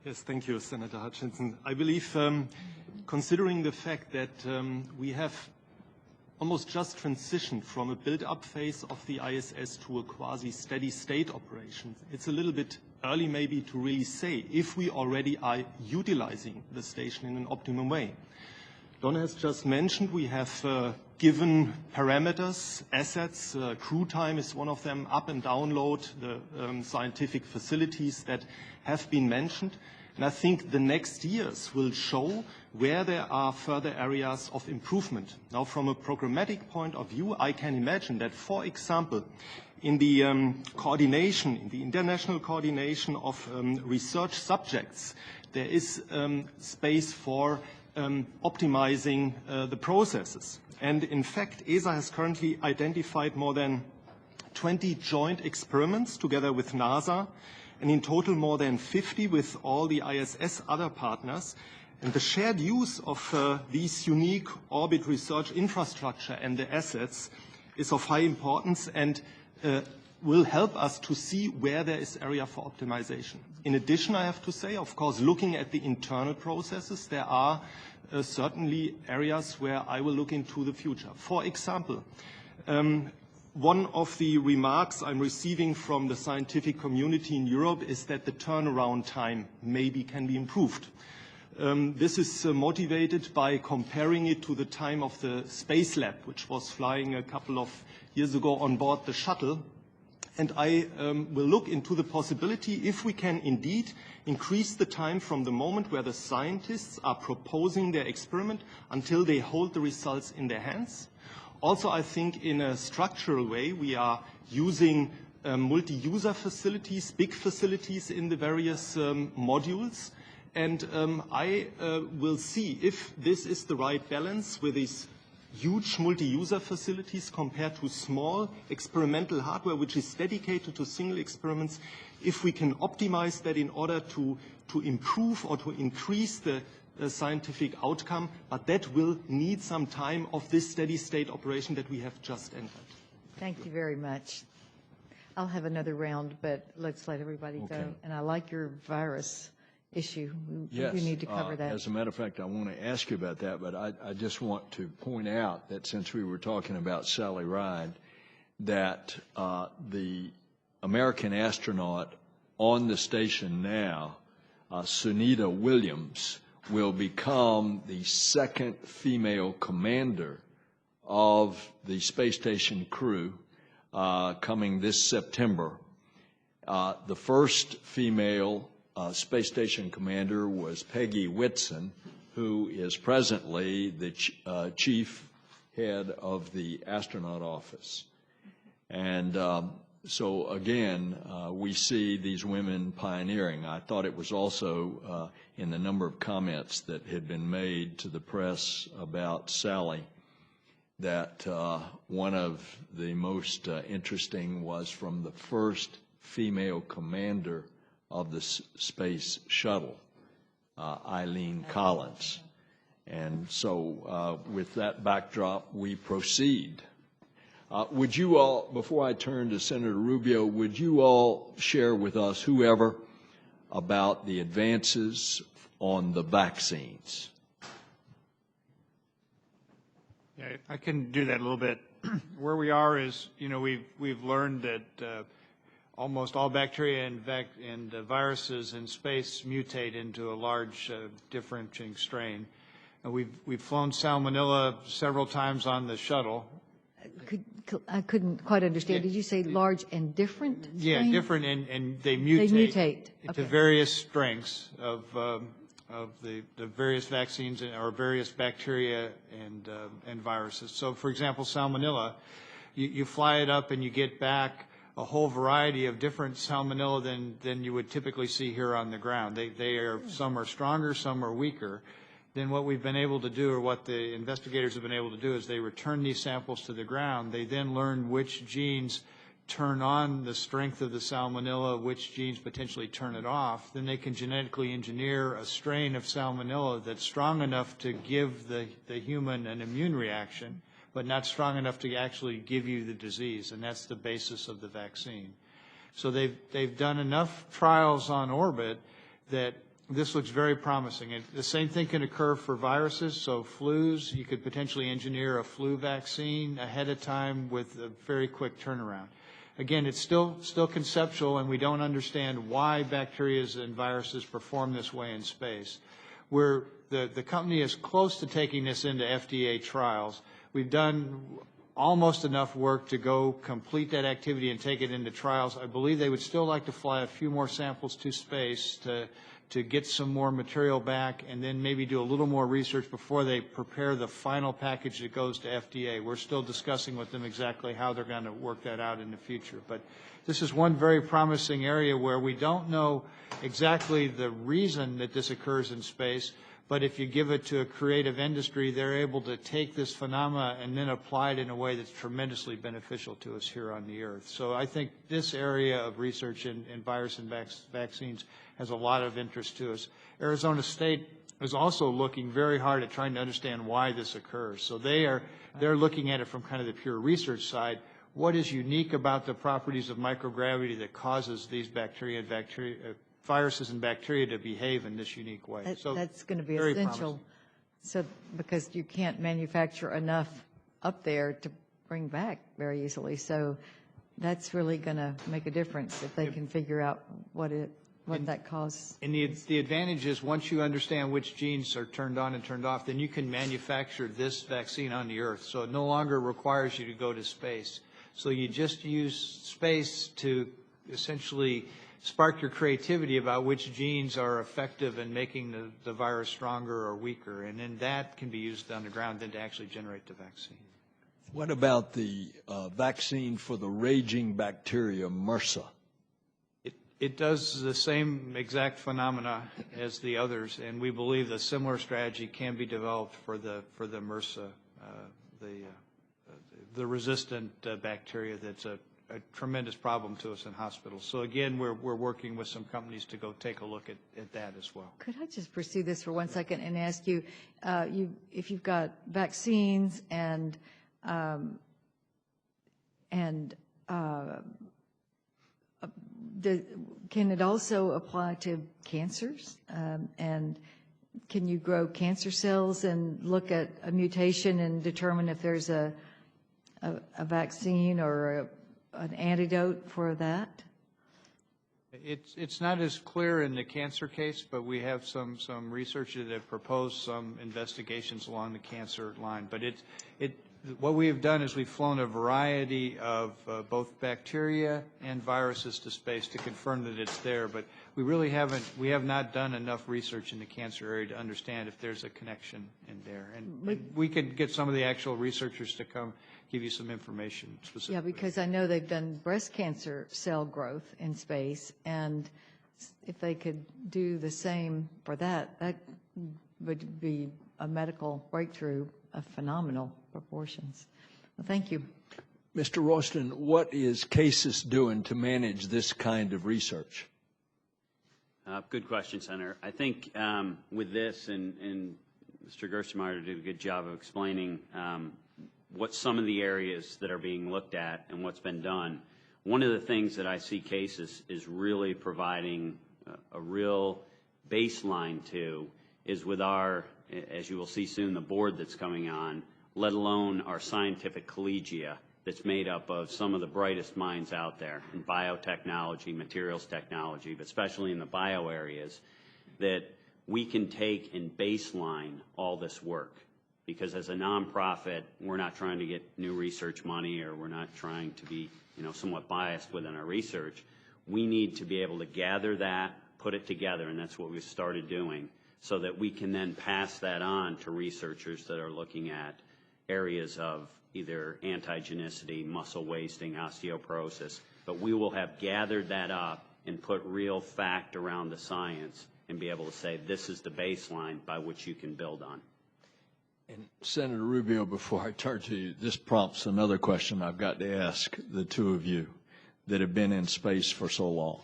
Yes, thank you, Senator Hutchinson. I believe, considering the fact that we have almost just transitioned from a build-up phase of the ISS to a quasi-steady state operation, it's a little bit early maybe to really say if we already are utilizing the station in an optimum way. Donna has just mentioned we have given parameters, assets, crew time is one of them, up and download, the scientific facilities that have been mentioned. And I think the next years will show where there are further areas of improvement. Now, from a programmatic point of view, I can imagine that, for example, in the coordination, in the international coordination of research subjects, there is space for optimizing the processes. And in fact, ESA has currently identified more than 20 joint experiments together with NASA, and in total more than 50 with all the ISS other partners. And the shared use of these unique orbit research infrastructure and the assets is of high importance and will help us to see where there is area for optimization. In addition, I have to say, of course, looking at the internal processes, there are certainly areas where I will look into the future. For example, one of the remarks I'm receiving from the scientific community in Europe is that the turnaround time maybe can be improved. This is motivated by comparing it to the time of the Space Lab, which was flying a couple of years ago on board the shuttle. And I will look into the possibility if we can indeed increase the time from the moment where the scientists are proposing their experiment until they hold the results in their hands. Also, I think in a structural way, we are using multi-user facilities, big facilities in the various modules. And I will see if this is the right balance with these huge multi-user facilities compared to small experimental hardware which is dedicated to single experiments, if we can optimize that in order to improve or to increase the scientific outcome, but that will need some time of this steady state operation that we have just entered. Thank you very much. I'll have another round, but let's let everybody go. And I like your virus issue. Yes, we need to cover that. As a matter of fact, I want to ask you about that, but I just want to point out that since we were talking about Sally Ride, that the American astronaut on the station now, Sunita Williams, will become the second female commander of the space station crew coming this September. The first female space station commander was Peggy Whitson, who is presently the chief head of the astronaut office. And so again, we see these women pioneering. I thought it was also in the number of comments that had been made to the press about Sally that one of the most interesting was from the first female commander of the space shuttle, Eileen Collins. And so with that backdrop, we proceed. Would you all, before I turn to Senator Rubio, would you all share with us, whoever, about the advances on the vaccines? Yeah, I can do that a little bit. Where we are is, you know, we've learned that almost all bacteria and viruses in space mutate into a large differentiating strain. And we've flown Salmonella several times on the shuttle. I couldn't quite understand. Did you say large and different strains? Yeah, different, and they mutate into various strengths of the various vaccines or various bacteria and viruses. So, for example, Salmonella, you fly it up and you get back a whole variety of different Salmonella than you would typically see here on the ground. Some are stronger, some are weaker. Then what we've been able to do, or what the investigators have been able to do, is they return these samples to the ground. They then learn which genes turn on the strength of the Salmonella, which genes potentially turn it off. Then they can genetically engineer a strain of Salmonella that's strong enough to give the human an immune reaction, but not strong enough to actually give you the disease, and that's the basis of the vaccine. So they've done enough trials on orbit that this looks very promising. And the same thing can occur for viruses. So flus, you could potentially engineer a flu vaccine ahead of time with a very quick turnaround. Again, it's still conceptual, and we don't understand why bacteria and viruses perform this way in space. The company is close to taking this into FDA trials. We've done almost enough work to go complete that activity and take it into trials. I believe they would still like to fly a few more samples to space to get some more material back, and then maybe do a little more research before they prepare the final package that goes to FDA. We're still discussing with them exactly how they're going to work that out in the future. But this is one very promising area where we don't know exactly the reason that this occurs in space, but if you give it to a creative industry, they're able to take this phenomena and then apply it in a way that's tremendously beneficial to us here on the Earth. So I think this area of research in virus and vaccines has a lot of interest to us. Arizona State is also looking very hard at trying to understand why this occurs. So they're looking at it from kind of the pure research side. What is unique about the properties of microgravity that causes these viruses and bacteria to behave in this unique way? So That's going to be very essential. promising. So, because you can't manufacture enough up there to bring back very easily. So that's really going to make a difference if they can figure out what that causes. And the advantage is once you understand which genes are turned on and turned off, then you can manufacture this vaccine on the Earth. So it no longer requires you to go to space. So you just use space to essentially spark your creativity about which genes are effective in making the virus stronger or weaker. And then that can be used on the ground then to actually generate the vaccine. What about the vaccine for the raging bacteria, MRSA? It does the same exact phenomena as the others, and we believe a similar strategy can be developed for the MRSA, the resistant bacteria that's a tremendous problem to us in hospitals. So again, we're working with some companies to go take a look at that as well. Could I just pursue this for 1 second and ask you, if you've got vaccines and can it also apply to cancers? And can you grow cancer cells and look at a mutation and determine if there's a vaccine or an antidote for that? It's not as clear in the cancer case, but we have some researchers that have proposed some investigations along the cancer line. But what we have done is we've flown a variety of both bacteria and viruses to space to confirm that it's there. But we have not done enough research in the cancer area to understand if there's a connection in there. And we could get some of the actual researchers to come give you some information specifically. Yeah, because I know they've done breast cancer cell growth in space, and if they could do the same for that, that would be a medical breakthrough of phenomenal proportions. Well, thank you. Mr. Royston, what is CASIS doing to manage this kind of research? Good question, Senator. I think with this, and Mr. Gerstenmaier did a good job of explaining what some of the areas that are being looked at and what's been done. One of the things that I see CASIS is really providing a real baseline to is with our, as you will see soon, the board that's coming on, let alone our scientific collegia that's made up of some of the brightest minds out there in biotechnology, materials technology, but especially in the bio areas, that we can take and baseline all this work. Because as a nonprofit, we're not trying to get new research money, or we're not trying to be, somewhat biased within our research. We need to be able to gather that, put it together, and that's what we've started doing, so that we can then pass that on to researchers that are looking at areas of either antigenicity, muscle wasting, osteoporosis. But we will have gathered that up and put real fact around the science and be able to say this is the baseline by which you can build on. And Senator Rubio, before I turn to you, this prompts another question I've got to ask the two of you that have been in space for so long.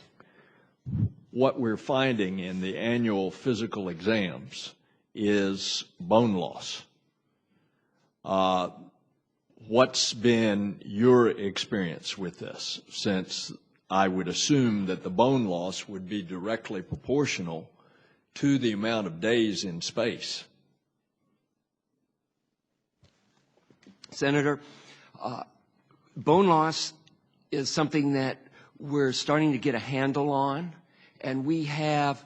What we're finding in the annual physical exams is bone loss. What's been your experience with this, since I would assume that the bone loss would be directly proportional to the amount of days in space? Senator, bone loss is something that we're starting to get a handle on, and we have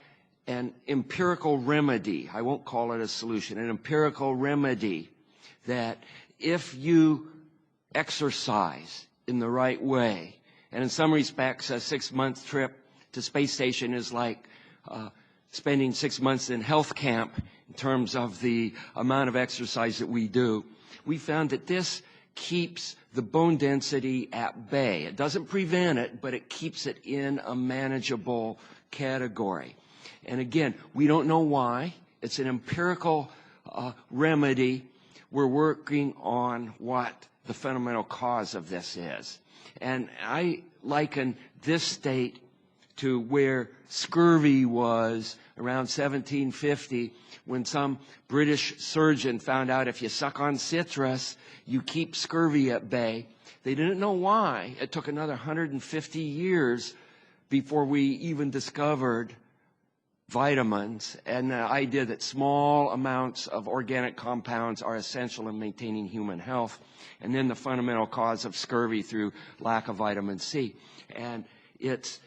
an empirical remedy. I won't call it a solution, an empirical remedy that if you exercise in the right way. And in some respects, a 6-month trip to space station is like spending 6 months in health camp in terms of the amount of exercise that we do. We found that this keeps the bone density at bay. It doesn't prevent it, but it keeps it in a manageable category. And again, we don't know why. It's an empirical remedy. We're working on what the fundamental cause of this is. And I liken this state to where scurvy was around 1750, when some British surgeon found out if you suck on citrus, you keep scurvy at bay. They didn't know why. It took another 150 years before we even discovered vitamins and the idea that small amounts of organic compounds are essential in maintaining human health, and then the fundamental cause of scurvy through lack of vitamin C. And it's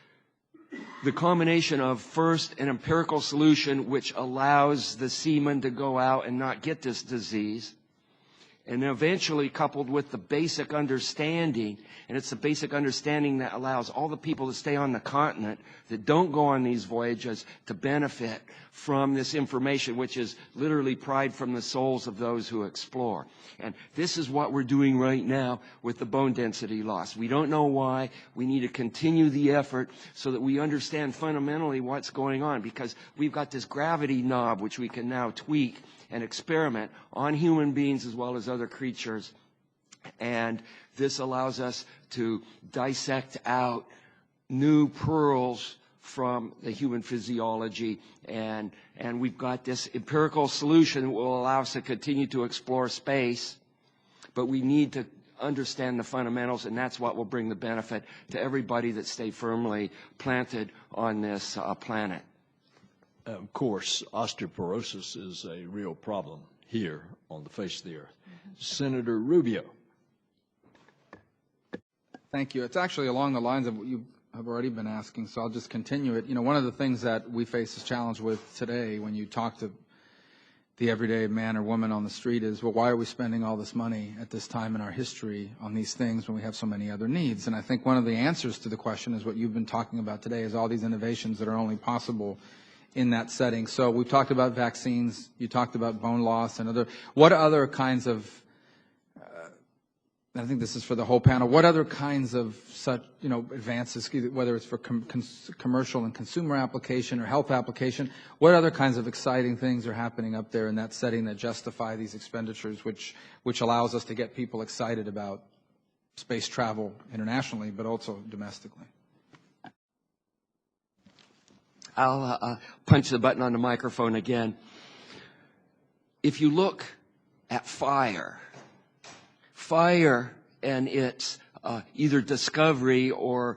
the combination of, first, an empirical solution which allows the seaman to go out and not get this disease, and eventually coupled with the basic understanding, and it's the basic understanding that allows all the people to stay on the continent that don't go on these voyages to benefit from this information, which is literally pried from the souls of those who explore. And this is what we're doing right now with the bone density loss. We don't know why. We need to continue the effort so that we understand fundamentally what's going on, because we've got this gravity knob which we can now tweak and experiment on human beings as well as other creatures. And this allows us to dissect out new pearls from the human physiology. And we've got this empirical solution that will allow us to continue to explore space. But we need to understand the fundamentals, and that's what will bring the benefit to everybody that stay firmly planted on this planet. Of course, osteoporosis is a real problem here on the face of the earth. Senator Rubio. Thank you. It's actually along the lines of what you have already been asking, so I'll just continue it. You know, one of the things that we face this challenge with today when you talk to the everyday man or woman on the street is, well, why are we spending all this money at this time in our history on these things when we have so many other needs? And I think one of the answers to the question is what you've been talking about today, is all these innovations that are only possible in that setting. So we've talked about vaccines, you talked about bone loss and what other kinds of, I think this is for the whole panel, what other kinds of such, advances, whether it's for commercial and consumer application or health application, what other kinds of exciting things are happening up there in that setting that justify these expenditures, which allows us to get people excited about space travel internationally, but also domestically? I'll punch the button on the microphone again. If you look at fire and its either discovery or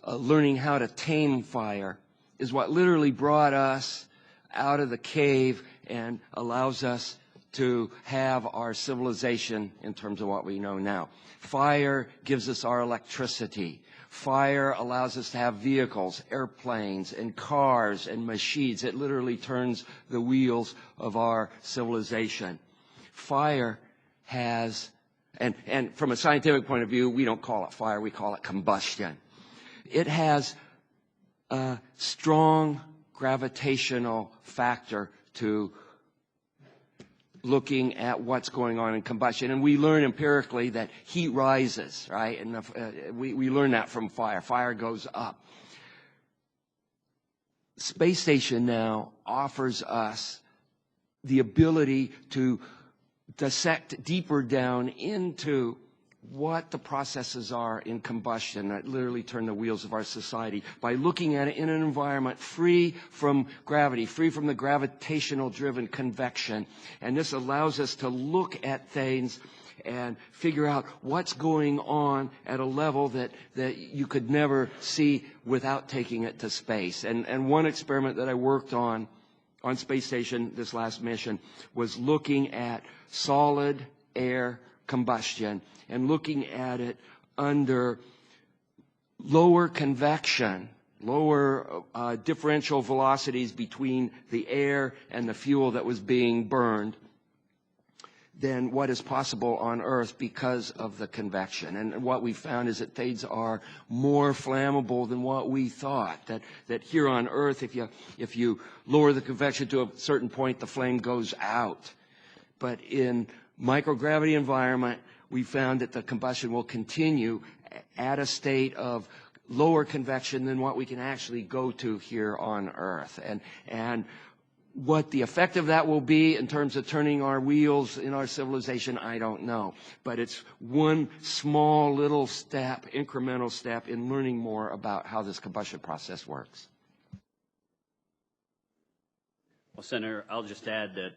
learning how to tame fire is what literally brought us out of the cave and allows us to have our civilization in terms of what we know now. Fire gives us our electricity. Fire allows us to have vehicles, airplanes, and cars and machines. It literally turns the wheels of our civilization. Fire has, and from a scientific point of view, we don't call it fire, we call it combustion. It has a strong gravitational factor to looking at what's going on in combustion. And we learn empirically that heat rises, right? And we learn that from fire. Fire goes up. Space station now offers us the ability to dissect deeper down into what the processes are in combustion that literally turn the wheels of our society by looking at it in an environment free from gravity, free from the gravitational-driven convection. And this allows us to look at things and figure out what's going on at a level that you could never see without taking it to space. And one experiment that I worked on space station, this last mission, was looking at solid air combustion and looking at it under lower convection, lower differential velocities between the air and the fuel that was being burned. than what is possible on Earth because of the convection. And what we found is that fades are more flammable than what we thought. That here on Earth, if you lower the convection to a certain point, the flame goes out. But in microgravity environment, we found that the combustion will continue at a state of lower convection than what we can actually go to here on Earth. And what the effect of that will be in terms of turning our wheels in our civilization, I don't know. But it's one small little step, incremental step in learning more about how this combustion process works. Well, Senator, I'll just add that,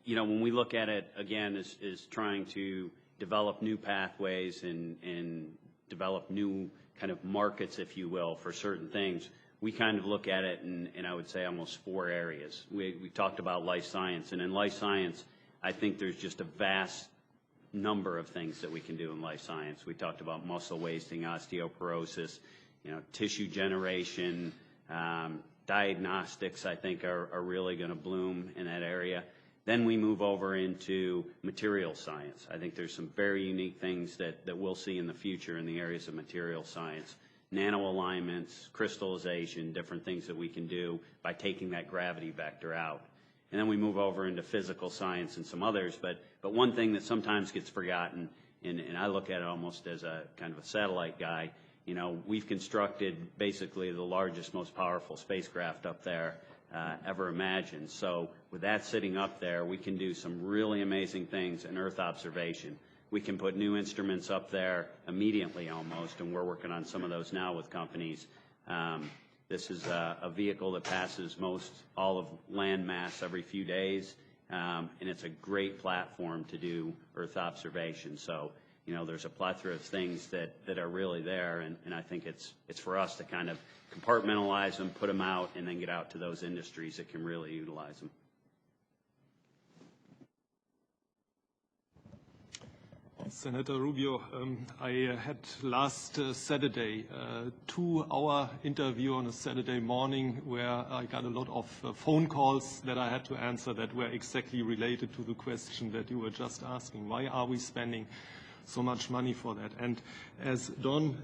when we look at it, again, is trying to develop new pathways and develop new kind of markets, if you will, for certain things. We kind of look at it in I would say almost 4 areas. We talked about life science, and in life science, I think there's just a vast number of things that we can do in life science. We talked about muscle wasting, osteoporosis, tissue generation, diagnostics, I think are really going to bloom in that area. Then we move over into material science. I think there's some very unique things that we'll see in the future in the areas of material science. Nano alignments, crystallization, different things that we can do by taking that gravity vector out. And then we move over into physical science and some others. But one thing that sometimes gets forgotten, and I look at it almost as a kind of a satellite guy, we've constructed basically the largest, most powerful spacecraft up there ever imagined. So with that sitting up there, we can do some really amazing things in Earth observation. We can put new instruments up there immediately almost, and we're working on some of those now with companies. This is a vehicle that passes all of land mass every few days, and it's a great platform to do Earth observation. So, there's a plethora of things that are really there, and I think it's for us to kind of compartmentalize them, put them out, and then get out to those industries that can really utilize them. Senator Rubio, I had last Saturday a 2-hour interview on a Saturday morning where I got a lot of phone calls that I had to answer that were exactly related to the question that you were just asking. Why are we spending so much money for that? And as Don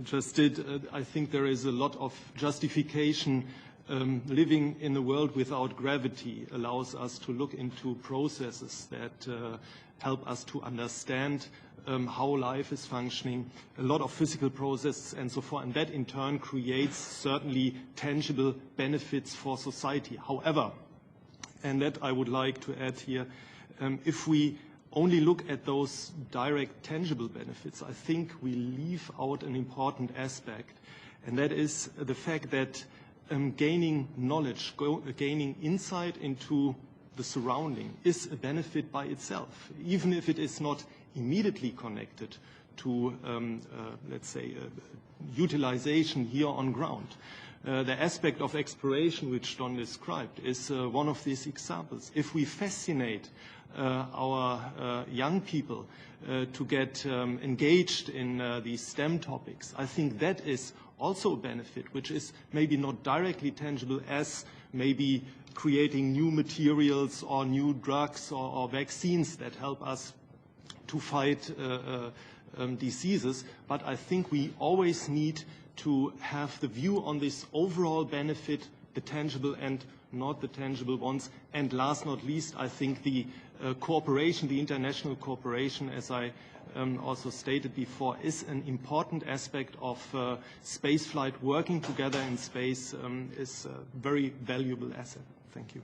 just did, I think there is a lot of justification. Living in a world without gravity allows us to look into processes that help us to understand how life is functioning, a lot of physical processes and so forth, and that in turn creates certainly tangible benefits for society. However, and that I would like to add here, if we only look at those direct tangible benefits, I think we leave out an important aspect, and that is the fact that gaining knowledge, gaining insight into the surrounding is a benefit by itself, even if it is not immediately connected to, let's say, utilization here on ground. The aspect of exploration which Don described is one of these examples. If we fascinate our young people to get engaged in these STEM topics, I think that is also a benefit, which is maybe not directly tangible as maybe creating new materials or new drugs or vaccines that help us to fight diseases. But I think we always need to have the view on this overall benefit, the tangible and not the tangible ones. And last not least, I think the cooperation, the international cooperation, as I also stated before, is an important aspect of spaceflight. Working together in space is a very valuable asset. Thank you.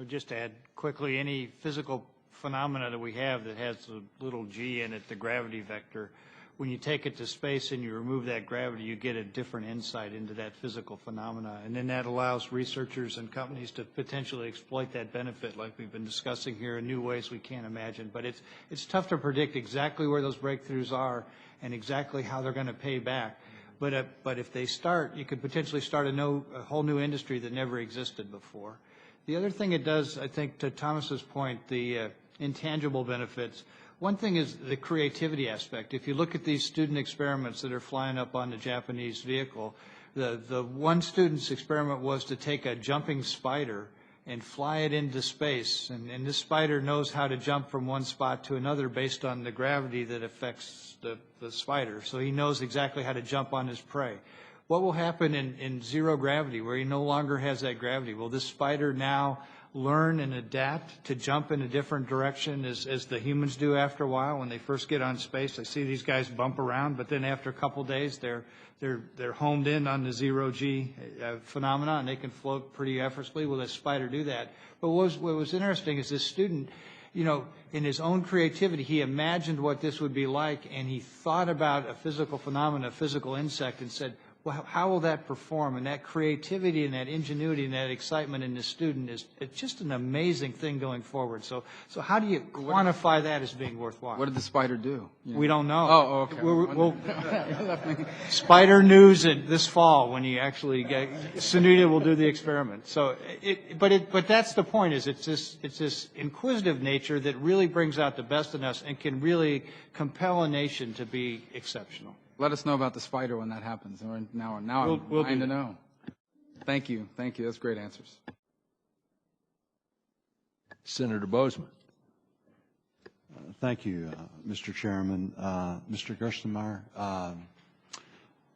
Just to add quickly, any physical phenomena that we have that has a little g in it, the gravity vector, when you take it to space and you remove that gravity, you get a different insight into that physical phenomena. And then that allows researchers and companies to potentially exploit that benefit like we've been discussing here in new ways we can't imagine. But it's tough to predict exactly where those breakthroughs are and exactly how they're going to pay back. But if they start, you could potentially start a whole new industry that never existed before. The other thing it does, I think, to Thomas's point, the intangible benefits, one thing is the creativity aspect. If you look at these student experiments that are flying up on the Japanese vehicle, the one student's experiment was to take a jumping spider and fly it into space. And this spider knows how to jump from one spot to another based on the gravity that affects the spider. So he knows exactly how to jump on his prey. What will happen in zero gravity, where he no longer has that gravity? Will this spider now learn and adapt to jump in a different direction as the humans do after a while? When they first get on space, I see these guys bump around, but then after a couple days, they're homed in on the zero-G phenomena, and they can float pretty effortlessly. Will this spider do that? But what was interesting is this student, you know, in his own creativity, he imagined what this would be like, and he thought about a physical phenomena, a physical insect, and said, well, how will that perform? And that creativity and that ingenuity and that excitement in the student it's just an amazing thing going forward. So how do you quantify that as being worthwhile? What did the spider do? We don't know. Oh, okay. We'll spider news this fall when you actually get Sunita will do the experiment. So but that's the point. Is it's this inquisitive nature that really brings out the best in us and can really compel a nation to be exceptional. Let us know about the spider when that happens. Now I'm dying to know. Thank you. That's great answers. Senator Bozeman. Thank you, Mr. Chairman. Mr. Gerstenmaier,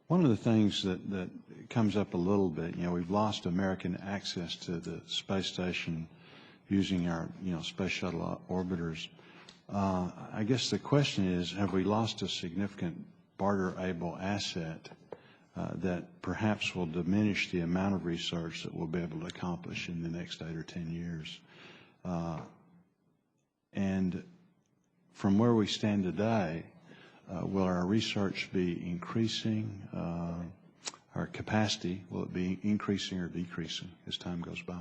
one of the things that comes up a little bit, you know, we've lost American access to the space station using our, space shuttle orbiters. I guess the question is, have we lost a significant barter-able asset that perhaps will diminish the amount of research that we'll be able to accomplish in the next 8 or 10 years? And from where we stand today, will our research be increasing? Our capacity, will it be increasing or decreasing as time goes by?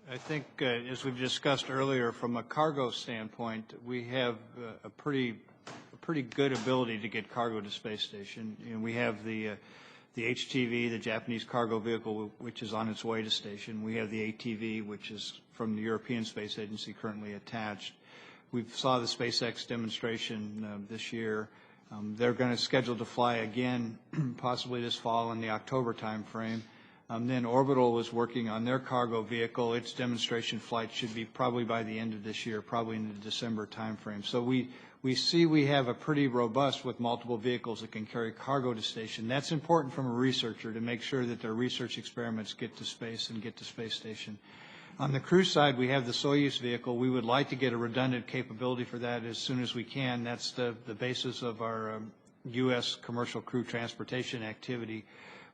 I think, as we've discussed earlier, from a cargo standpoint, we have a pretty good ability to get cargo to space station. We have the HTV, the Japanese cargo vehicle, which is on its way to station. We have the ATV, which is from the European Space Agency, currently attached. We saw the SpaceX demonstration this year. They're going to schedule to fly again, possibly this fall in the October timeframe. Then Orbital is working on their cargo vehicle. Its demonstration flight should be probably by the end of this year, probably in the December timeframe. So we see we have a pretty robust with multiple vehicles that can carry cargo to station. That's important from a researcher to make sure that their research experiments get to space and get to space station. On the crew side, we have the Soyuz vehicle. We would like to get a redundant capability for that as soon as we can. That's the basis of our U.S. commercial crew transportation activity.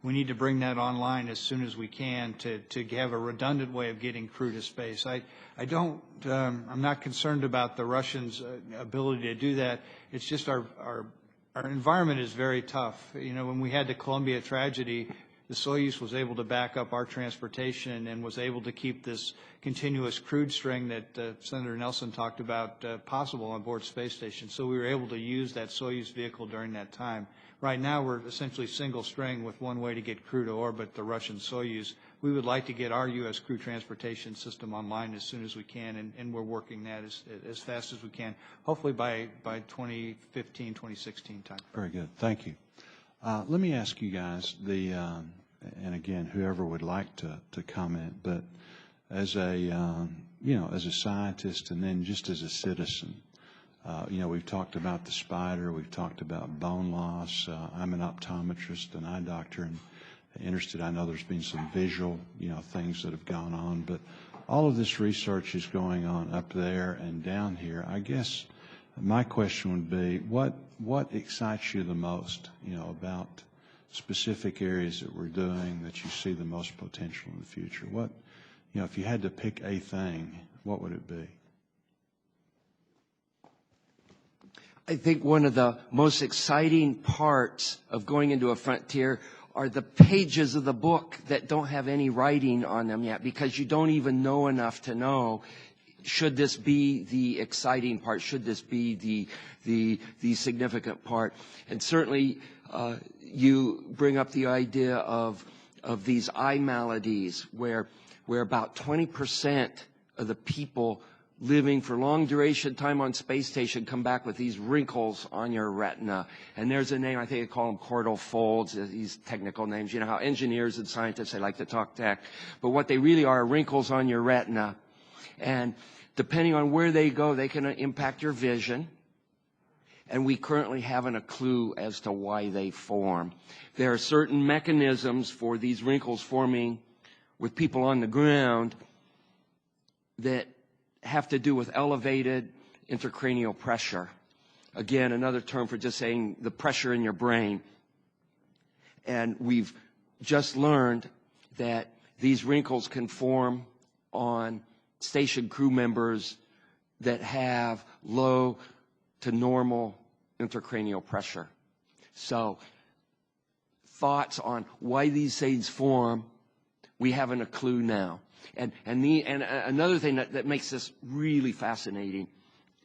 We need to bring that online as soon as we can to have a redundant way of getting crew to space. I'm not concerned about the Russians' ability to do that. It's just our environment is very tough. When we had the Columbia tragedy, the Soyuz was able to back up our transportation and was able to keep this continuous crude string that Senator Nelson talked about possible on board space station. So we were able to use that Soyuz vehicle during that time. Right now, we're essentially single string with one way to get crew to orbit, the Russian Soyuz. We would like to get our U.S. crew transportation system online as soon as we can, and we're working that as fast as we can, hopefully by 2015, 2016 time. Very good. Thank you. Let me ask you guys, and again, whoever would like to comment, but as a scientist and then just as a citizen, we've talked about the spider, we've talked about bone loss. I'm an optometrist, an eye doctor, and interested. I know there's been some visual, things that have gone on, but all of this research is going on up there and down here. I guess my question would be, what excites you the most, about specific areas that we're doing that you see the most potential in the future? What, if you had to pick a thing, what would it be? I think one of the most exciting parts of going into a frontier are the pages of the book that don't have any writing on them yet, because you don't even know enough to know, should this be the exciting part? Should this be the significant part? And certainly, you bring up the idea of these eye maladies, where about 20% of the people living for long duration time on space station come back with these wrinkles on your retina. And there's a name, I think they call them chordal folds, these technical names. You know how engineers and scientists, they like to talk tech. But what they really are wrinkles on your retina. And depending on where they go, they can impact your vision. And we currently haven't a clue as to why they form. There are certain mechanisms for these wrinkles forming with people on the ground that have to do with elevated intracranial pressure. Again, another term for just saying the pressure in your brain. And we've just learned that these wrinkles can form on station crew members that have low to normal intracranial pressure. So thoughts on why these things form, we haven't a clue now. And another thing that makes this really fascinating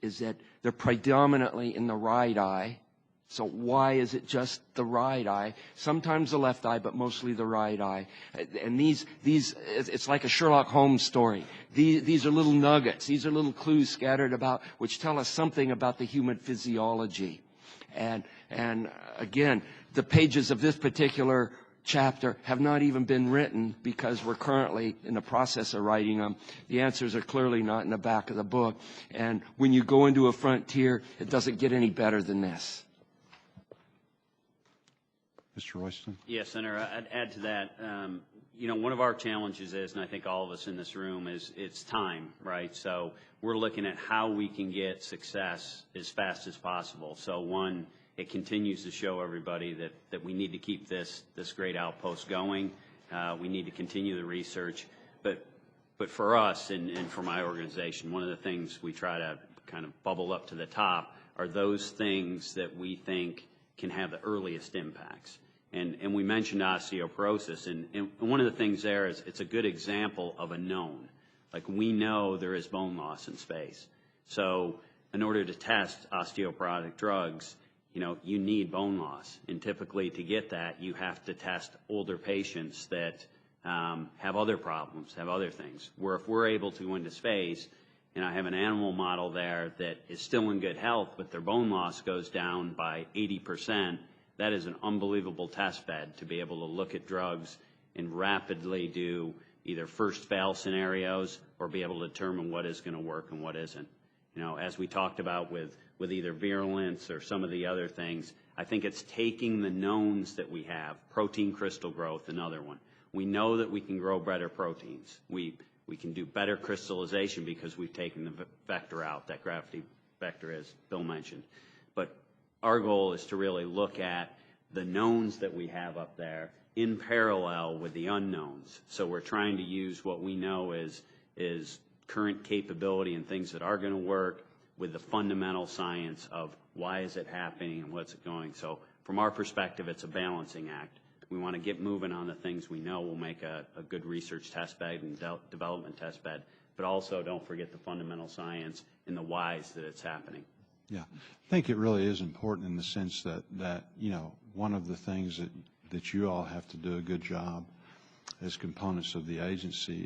is that they're predominantly in the right eye. So why is it just the right eye? Sometimes the left eye, but mostly the right eye. And these it's like a Sherlock Holmes story. These are little nuggets. These are little clues scattered about, which tell us something about the human physiology. And again, the pages of this particular chapter have not even been written because we're currently in the process of writing them. The answers are clearly not in the back of the book. And when you go into a frontier, it doesn't get any better than this. Mr. Royston? Yes, Senator, I'd add to that. One of our challenges is, and I think all of us in this room, is it's time, right? So we're looking at how we can get success as fast as possible. So one, it continues to show everybody that we need to keep this great outpost going. We need to continue the research. But for us and for my organization, one of the things we try to kind of bubble up to the top are those things that we think can have the earliest impacts. And we mentioned osteoporosis, and one of the things there is it's a good example of a known. Like, we know there is bone loss in space. So in order to test osteoporotic drugs, you need bone loss. And typically to get that, you have to test older patients that have other problems, have other things. Where if we're able to go into space, and I have an animal model there that is still in good health, but their bone loss goes down by 80%, that is an unbelievable test bed to be able to look at drugs and rapidly do either first fail scenarios or be able to determine what is going to work and what isn't. As we talked about with either virulence or some of the other things, I think it's taking the knowns that we have. Protein crystal growth, another one. We know that we can grow better proteins. We can do better crystallization because we've taken the vector out, that gravity vector, as Bill mentioned. But our goal is to really look at the knowns that we have up there in parallel with the unknowns. So we're trying to use what we know is current capability and things that are going to work with the fundamental science of why is it happening and what's it going. So from our perspective, it's a balancing act. We want to get moving on the things we know will make a good research test bed and development test bed, but also don't forget the fundamental science and the whys that it's happening. Yeah, I think it really is important in the sense that one of the things that you all have to do a good job as components of the agency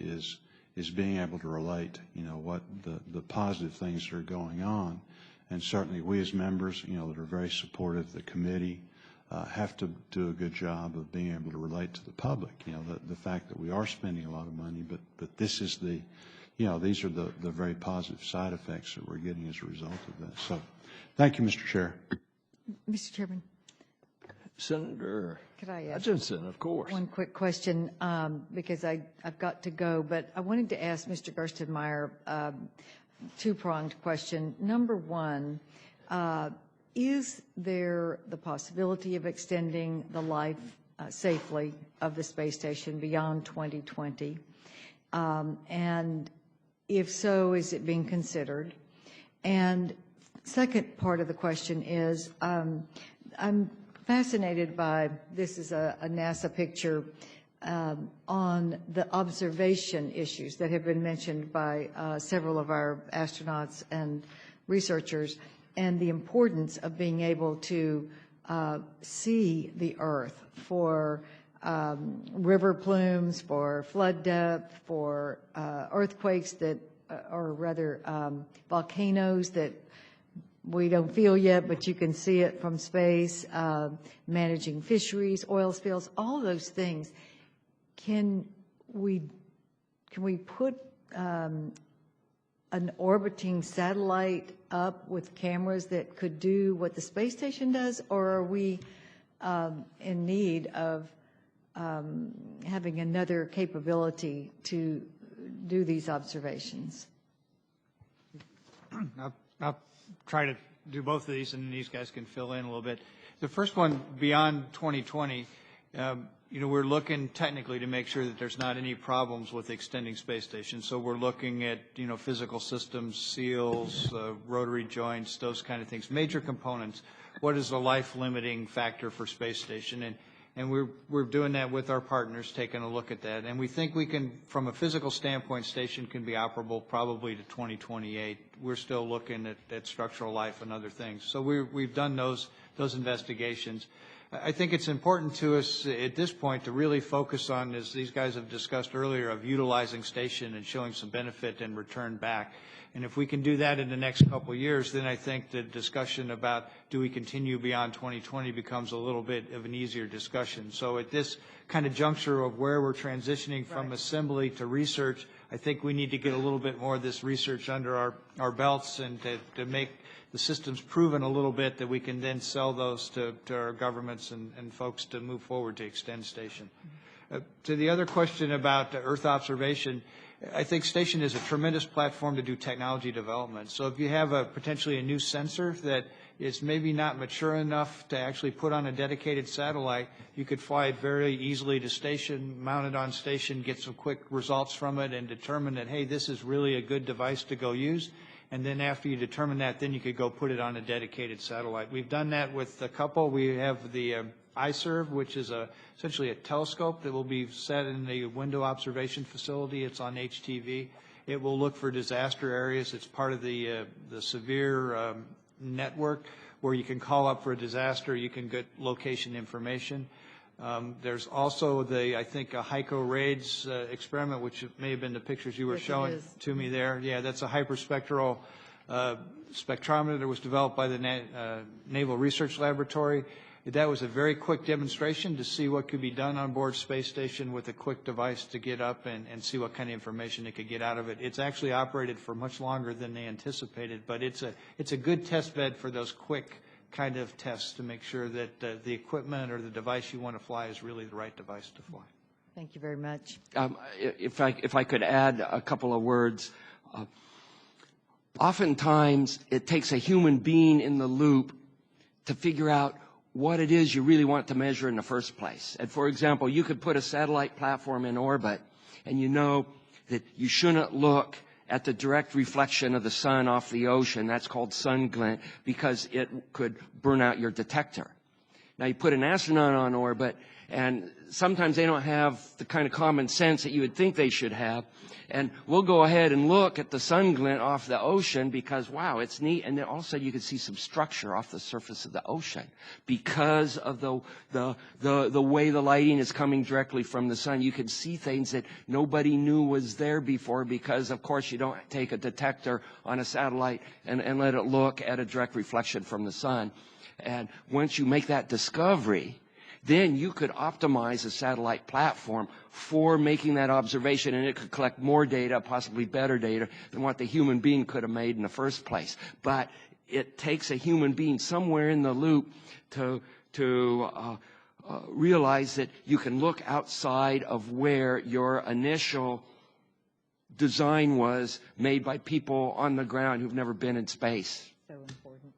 is being able to relate, what the positive things that are going on. And certainly we as members, that are very supportive of the committee, have to do a good job of being able to relate to the public, the fact that we are spending a lot of money, but this is these are the very positive side effects that we're getting as a result of that. So thank you, Mr. Chair. Mr. Chairman. Senator Could I ask Hutchinson, of course. one quick question, because I've got to go, but I wanted to ask Mr. Gerstenmaier a two-pronged question. Number one, is there the possibility of extending the life safely of the space station beyond 2020? And if so, is it being considered? And second part of the question is, I'm fascinated by, this is a NASA picture on the observation issues that have been mentioned by several of our astronauts and researchers, and the importance of being able to see the Earth for river plumes, for flood depth, for earthquakes that or rather volcanoes that we don't feel yet, but you can see it from space, managing fisheries, oil spills, all those things. Can we put an orbiting satellite up with cameras that could do what the space station does, or are we in need of having another capability to do these observations? I'll try to do both of these, and these guys can fill in a little bit. The first one, beyond 2020, we're looking technically to make sure that there's not any problems with extending space stations. So we're looking at, physical systems, seals, rotary joints, those kind of things, major components. What is the life-limiting factor for space station? And we're doing that with our partners, taking a look at that. And we think we can, from a physical standpoint, station can be operable probably to 2028. We're still looking at structural life and other things. So we've done those investigations. I think it's important to us at this point to really focus on, as these guys have discussed earlier, of utilizing station and showing some benefit and return back. And if we can do that in the next couple of years, then I think the discussion about do we continue beyond 2020 becomes a little bit of an easier discussion. So at this kind of juncture of where we're transitioning from assembly to research, I think we need to get a little bit more of this research under our belts and to make the system's proven a little bit that we can then sell those to our governments and folks to move forward to extend station. To the other question about Earth observation, I think station is a tremendous platform to do technology development. So if you have potentially a new sensor that is maybe not mature enough to actually put on a dedicated satellite, you could fly it very easily to station, mount it on station, get some quick results from it, and determine that, hey, this is really a good device to go use. And then after you determine that, then you could go put it on a dedicated satellite. We've done that with a couple. We have the iServe, which is essentially a telescope that will be set in the window observation facility. It's on HTV. It will look for disaster areas. It's part of the severe network where you can call up for a disaster. You can get location information. There's also I think, a HICO-RAIDS experiment, which may have been the pictures you were showing to me there. Yeah, that's a hyperspectral spectrometer that was developed by the Naval Research Laboratory. That was a very quick demonstration to see what could be done on board space station with a quick device to get up and see what kind of information they could get out of it. It's actually operated for much longer than they anticipated, but it's a good test bed for those quick kind of tests to make sure that the equipment or the device you want to fly is really the right device to fly. Thank you very much. If I could add a couple of words. Oftentimes, it takes a human being in the loop to figure out what it is you really want to measure in the first place. And for example, you could put a satellite platform in orbit, and you know that you shouldn't look at the direct reflection of the sun off the ocean. That's called sun glint, because it could burn out your detector. Now, you put an astronaut on orbit, and sometimes they don't have the kind of common sense that you would think they should have. And we'll go ahead and look at the sun glint off the ocean because, wow, it's neat. And then all of a sudden you can see some structure off the surface of the ocean because of the way the lighting is coming directly from the sun. You can see things that nobody knew was there before because, of course, you don't take a detector on a satellite and let it look at a direct reflection from the sun. And once you make that discovery, then you could optimize a satellite platform for making that observation, and it could collect more data, possibly better data, than what the human being could have made in the first place. But it takes a human being somewhere in the loop to realize that you can look outside of where your initial design was made by people on the ground who've never been in space. So important.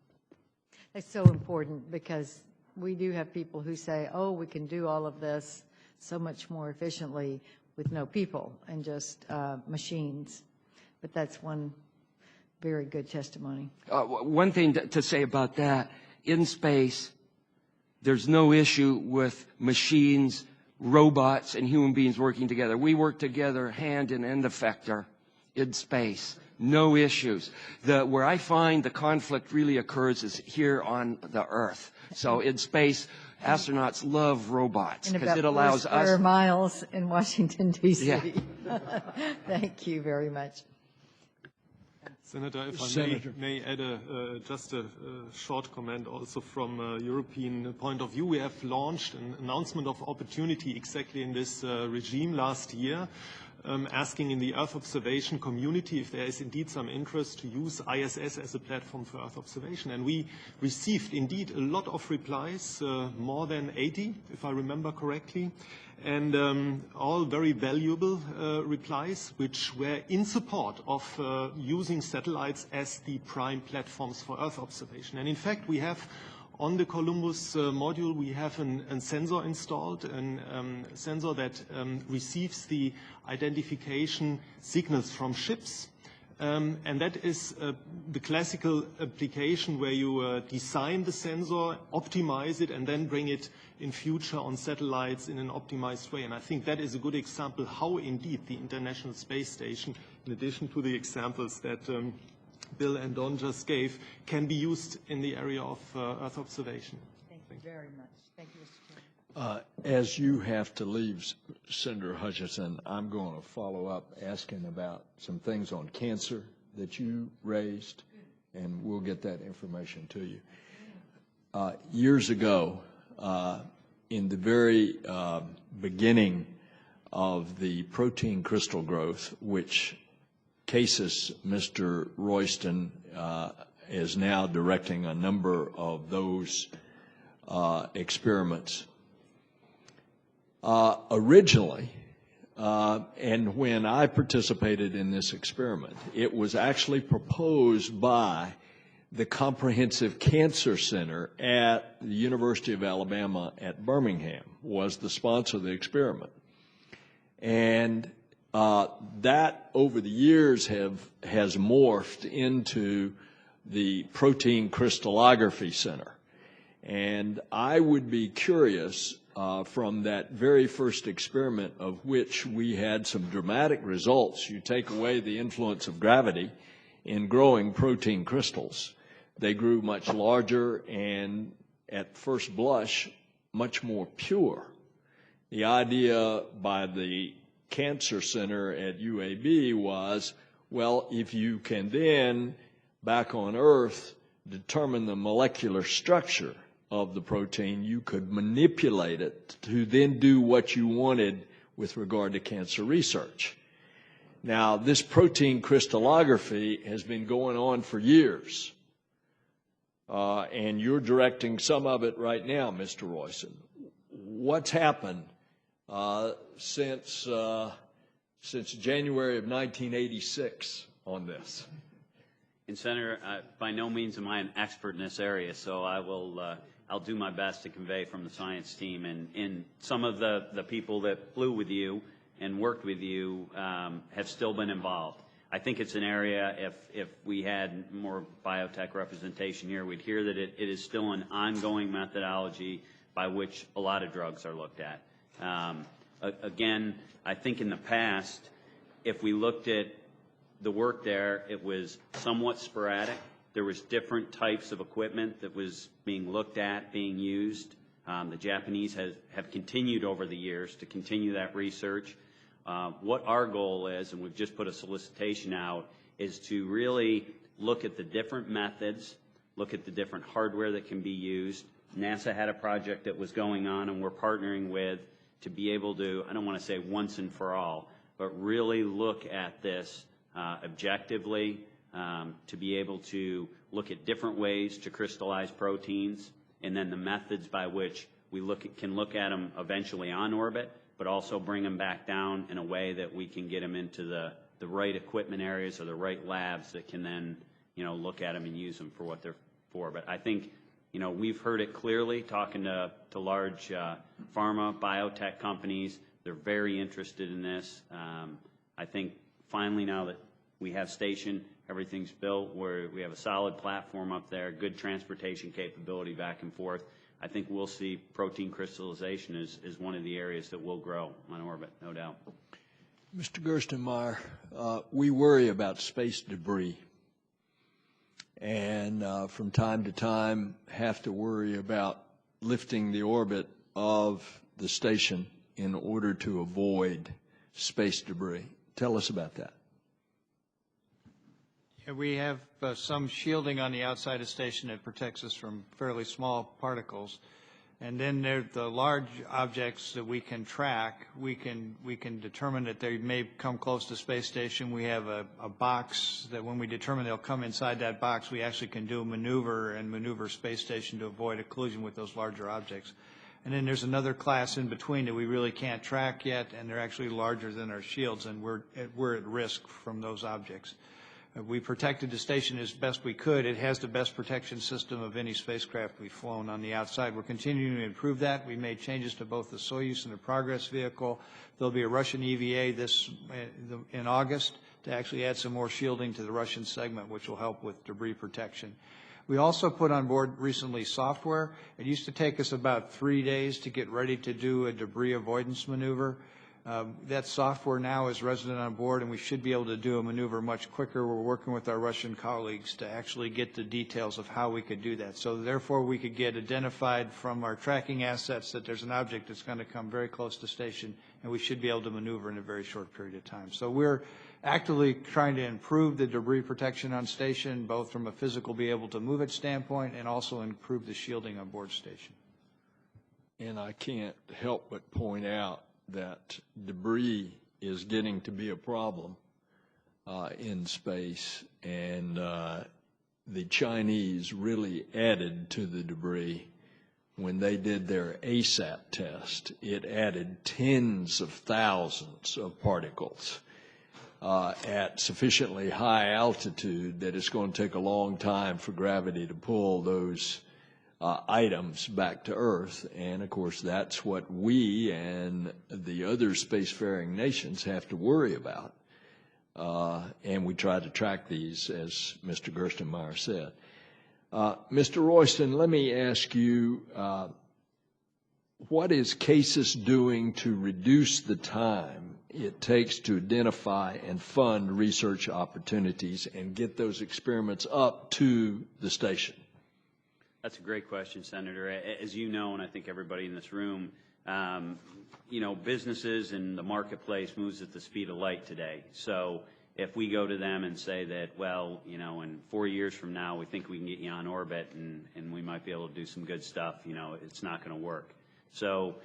It's so important because we do have people who say, oh, we can do all of this so much more efficiently with no people and just machines. But that's one very good testimony. One thing to say about that, in space, there's no issue with machines, robots, and human beings working together. We work together hand in end effector in space. No issues. Where I find the conflict really occurs is here on the Earth. So in space, astronauts love robots because it allows us. Square miles in Washington, D.C. Yeah. Thank you very much. Senator, if I Senator. may add just a short comment also from a European point of view. We have launched an announcement of opportunity exactly in this regime last year, asking in the Earth observation community if there is indeed some interest to use ISS as a platform for Earth observation. And we received indeed a lot of replies, more than 80, if I remember correctly, and all very valuable replies, which were in support of using satellites as the prime platforms for Earth observation. And in fact, we have on the Columbus module, we have a sensor installed, a sensor that receives the identification signals from ships. And that is the classical application where you design the sensor, optimize it, and then bring it in future on satellites in an optimized way. And I think that is a good example how indeed the International Space Station, in addition to the examples that Bill and Don just gave, can be used in the area of Earth observation. Thank you very much. Thank you, Mr. Chairman. As you have to leave, Senator Hutchinson, I'm going to follow up asking about some things on cancer that you raised, and we'll get that information to you. Years ago, in the very beginning of the protein crystal growth, which cases Mr. Royston is now directing a number of those experiments. Originally, and when I participated in this experiment, it was actually proposed by the Comprehensive Cancer Center at the University of Alabama at Birmingham, was the sponsor of the experiment. And that over the years has morphed into the Protein Crystallography Center. And I would be curious from that very first experiment, of which we had some dramatic results. You take away the influence of gravity in growing protein crystals. They grew much larger and, at first blush, much more pure. The idea by the Cancer Center at UAB was, well, if you can then, back on Earth, determine the molecular structure of the protein, you could manipulate it to then do what you wanted with regard to cancer research. Now, this protein crystallography has been going on for years, and you're directing some of it right now, Mr. Royston. What's happened since January of 1986 on this? And Senator, by no means am I an expert in this area, so I'll do my best to convey from the science team. And some of the people that flew with you and worked with you have still been involved. I think it's an area, if we had more biotech representation here, we'd hear that it is still an ongoing methodology by which a lot of drugs are looked at. Again, I think in the past, if we looked at the work there, it was somewhat sporadic. There was different types of equipment that was being looked at, being used. The Japanese have continued over the years to continue that research. What our goal is, and we've just put a solicitation out, is to really look at the different methods, look at the different hardware that can be used. NASA had a project that was going on, and we're partnering with to be able to, I don't want to say once and for all, but really look at this objectively, to be able to look at different ways to crystallize proteins, and then the methods by which we can look at them eventually on orbit, but also bring them back down in a way that we can get them into the right equipment areas or the right labs that can then, look at them and use them for what they're for. But I think, we've heard it clearly talking to large pharma, biotech companies. They're very interested in this. I think finally now that we have station, everything's built, we have a solid platform up there, good transportation capability back and forth. I think we'll see protein crystallization as one of the areas that will grow on orbit, no doubt. Mr. Gerstenmaier, we worry about space debris, and from time to time have to worry about lifting the orbit of the station in order to avoid space debris. Tell us about that. And we have some shielding on the outside of the station that protects us from fairly small particles. And then there the large objects that we can track. We can determine that they may come close to space station. We have a box that when we determine they'll come inside that box, we actually can do a maneuver space station to avoid a collision with those larger objects. And then there's another class in between that we really can't track yet, and they're actually larger than our shields, and we're at risk from those objects. We protected the station as best we could. It has the best protection system of any spacecraft we've flown on the outside. We're continuing to improve that. We made changes to both the Soyuz and the Progress vehicle. There'll be a Russian EVA in August to actually add some more shielding to the Russian segment, which will help with debris protection. We also put on board recently software. It used to take us about 3 days to get ready to do a debris avoidance maneuver. That software now is resident on board, and we should be able to do a maneuver much quicker. We're working with our Russian colleagues to actually get the details of how we could do that. So therefore, we could get identified from our tracking assets that there's an object that's going to come very close to station, and we should be able to maneuver in a very short period of time. So we're actively trying to improve the debris protection on station, both from a physical be able to move it standpoint and also improve the shielding on board station. And I can't help but point out that debris is getting to be a problem in space, and the Chinese really added to the debris when they did their ASAT test. It added tens of thousands of particles at sufficiently high altitude that it's going to take a long time for gravity to pull those items back to Earth. And of course, that's what we and the other spacefaring nations have to worry about. And we try to track these, as Mr. Gerstenmaier said. Mr. Royston, let me ask you, what is CASIS doing to reduce the time it takes to identify and fund research opportunities and get those experiments up to the station? That's a great question, Senator. As you know, and I think everybody in this room, you know, businesses and the marketplace moves at the speed of light today. So if we go to them and say that, well, you know, in 4 years from now, we think we can get you on orbit and we might be able to do some good stuff, you know, it's not going to work. So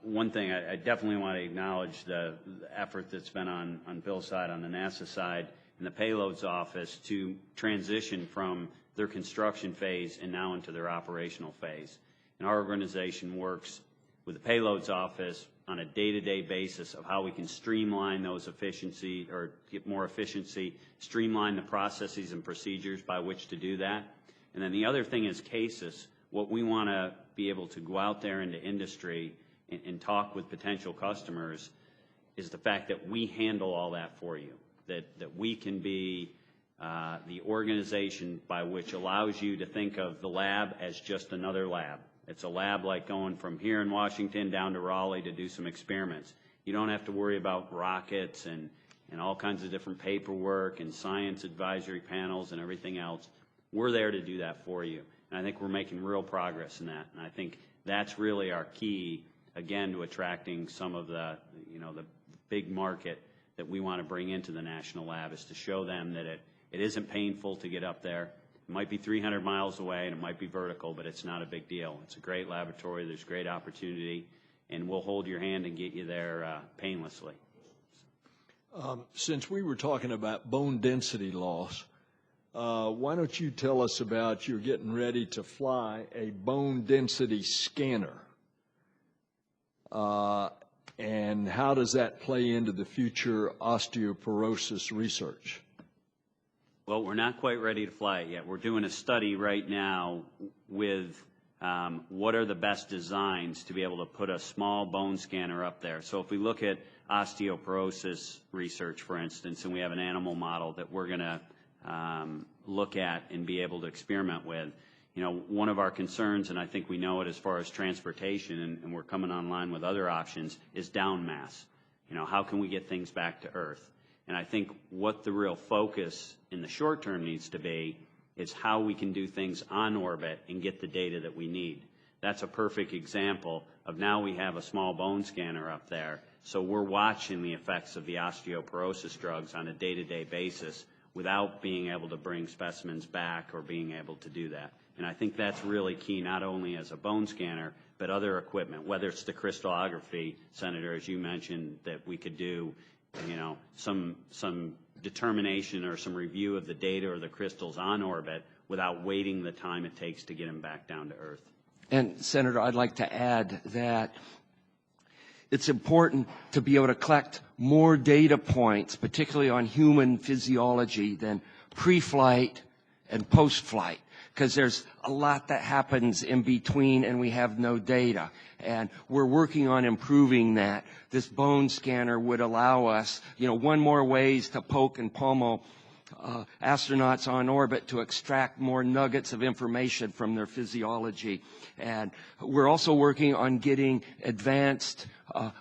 one thing, I definitely want to acknowledge the effort that's been on Bill's side, on the NASA side, and the payloads office to transition from their construction phase and now into their operational phase. And our organization works with the payloads office on a day-to-day basis of how we can streamline those efficiency or get more efficiency, streamline the processes and procedures by which to do that. And then the other thing is CASIS. What we want to be able to go out there into industry and talk with potential customers is the fact that we handle all that for you, that we can be the organization by which allows you to think of the lab as just another lab. It's a lab like going from here in Washington down to Raleigh to do some experiments. You don't have to worry about rockets and all kinds of different paperwork and science advisory panels and everything else. We're there to do that for you. And I think we're making real progress in that. And I think that's really our key, again, to attracting some of the, you know, the big market that we want to bring into the National Lab, is to show them that it isn't painful to get up there. It might be 300 miles away and it might be vertical, but it's not a big deal. It's a great laboratory. There's great opportunity, and we'll hold your hand and get you there painlessly. Since we were talking about bone density loss, why don't you tell us about you're getting ready to fly a bone density scanner? And how does that play into the future osteoporosis research? Well, we're not quite ready to fly it yet. We're doing a study right now with what are the best designs to be able to put a small bone scanner up there. So if we look at osteoporosis research, for instance, and we have an animal model that we're going to look at and be able to experiment with, you know, one of our concerns, and I think we know it as far as transportation, and we're coming online with other options, is down mass. You know, how can we get things back to Earth? And I think what the real focus in the short term needs to be is how we can do things on orbit and get the data that we need. That's a perfect example of now we have a small bone scanner up there, so we're watching the effects of the osteoporosis drugs on a day-to-day basis without being able to bring specimens back or being able to do that. And I think that's really key, not only as a bone scanner, but other equipment, whether it's the crystallography, Senator, as you mentioned, that we could do, you know, some determination or some review of the data or the crystals on orbit without waiting the time it takes to get them back down to Earth. And Senator, I'd like to add that it's important to be able to collect more data points, particularly on human physiology, than pre-flight and post-flight, because there's a lot that happens in between and we have no data. And we're working on improving that. This bone scanner would allow us, you know, one more ways to poke and pummel astronauts on orbit to extract more nuggets of information from their physiology. And we're also working on getting advanced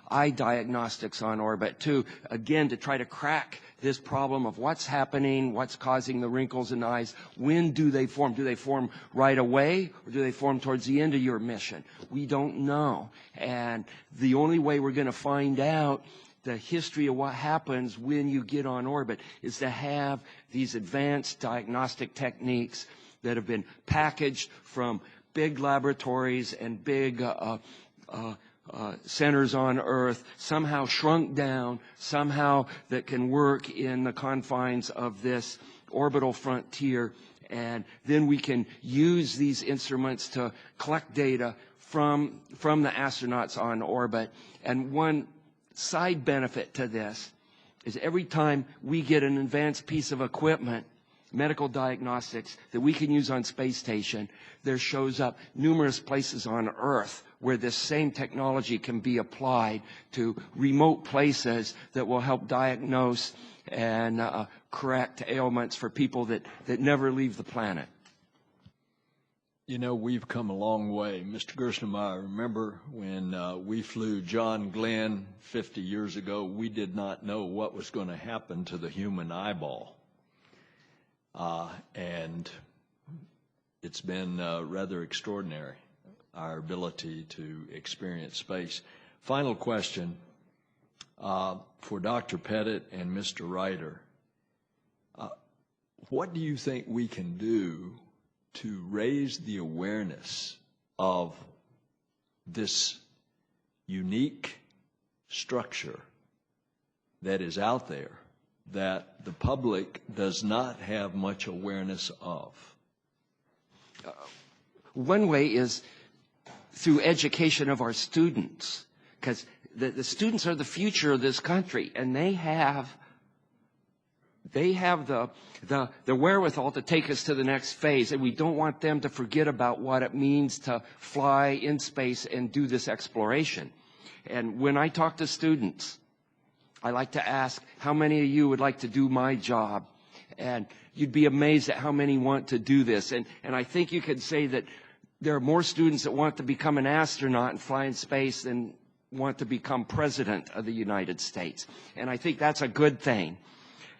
eye diagnostics on orbit too, again, to try to crack this problem of what's happening, what's causing the wrinkles in the eyes. When do they form? Do they form right away, or do they form towards the end of your mission? We don't know. And the only way we're going to find out the history of what happens when you get on orbit is to have these advanced diagnostic techniques that have been packaged from big laboratories and big centers on Earth, somehow shrunk down, somehow that can work in the confines of this orbital frontier. And then we can use these instruments to collect data from the astronauts on orbit. And one side benefit to this is every time we get an advanced piece of equipment, medical diagnostics, that we can use on space station, there shows up numerous places on Earth where this same technology can be applied to remote places that will help diagnose and correct ailments for people that never leave the planet. You know, we've come a long way. Mr. Gerstenmaier, remember when we flew John Glenn 50 years ago, we did not know what was going to happen to the human eyeball. And it's been rather extraordinary, our ability to experience space. Final question for Dr. Pettit and Mr. Ryder. What do you think we can do to raise the awareness of this unique structure that is out there that the public does not have much awareness of? One way is through education of our students, because the students are the future of this country, and they have the wherewithal to take us to the next phase, and we don't want them to forget about what it means to fly in space and do this exploration. And when I talk to students, I like to ask, how many of you would like to do my job? And you'd be amazed at how many want to do this. And I think you could say that there are more students that want to become an astronaut and fly in space than want to become president of the United States. And I think that's a good thing.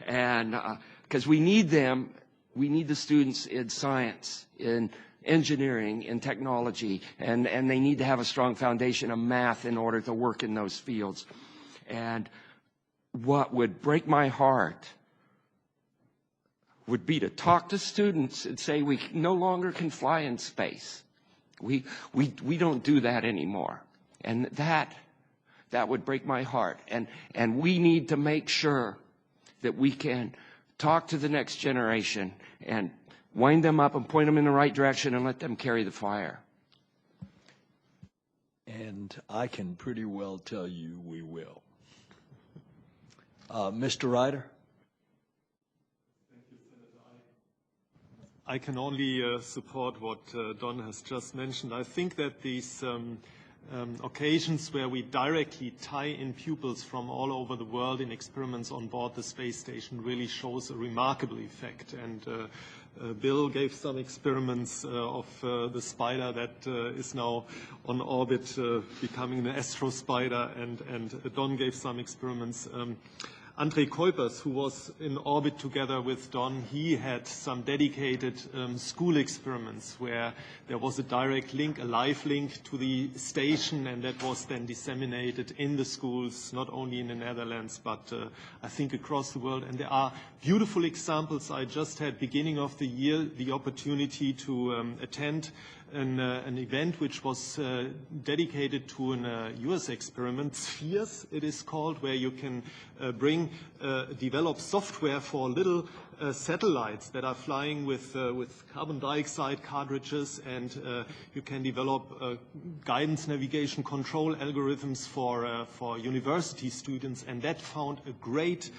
And because we need them, we need the students in science, in engineering, in technology, and they need to have a strong foundation of math in order to work in those fields. And what would break my heart would be to talk to students and say we no longer can fly in space. We don't do that anymore. And that would break my heart. And we need to make sure that we can talk to the next generation and wind them up and point them in the right direction and let them carry the fire. And I can pretty well tell you we will. Mr. Ryder? I can only support what Don has just mentioned. I think that these occasions where we directly tie in pupils from all over the world in experiments on board the space station really shows a remarkable effect. And Bill gave some experiments of the spider that is now on orbit becoming an astro spider, and Don gave some experiments. André Kuipers, who was in orbit together with Don, he had some dedicated school experiments where there was a direct link, a live link to the station, and that was then disseminated in the schools, not only in the Netherlands, but I think across the world. And there are beautiful examples. I just had, beginning of the year, the opportunity to attend an event which was dedicated to an US experiment, Spheres it is called, where you can develop software for little satellites that are flying with carbon dioxide cartridges, and you can develop guidance navigation control algorithms for university students, and that found a great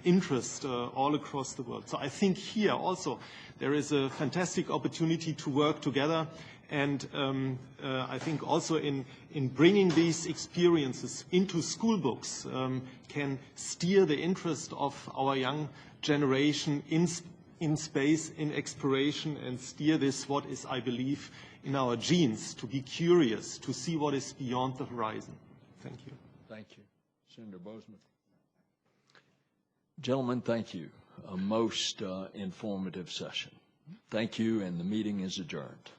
interest all across the world. So I think here also there is a fantastic opportunity to work together, and I think also in bringing these experiences into school books can steer the interest of our young generation in space, in exploration, and steer this, what is, I believe, in our genes, to be curious, to see what is beyond the horizon. Thank you. Thank you. Senator Bozeman. Gentlemen, thank you. A most informative session. Thank you, and the meeting is adjourned.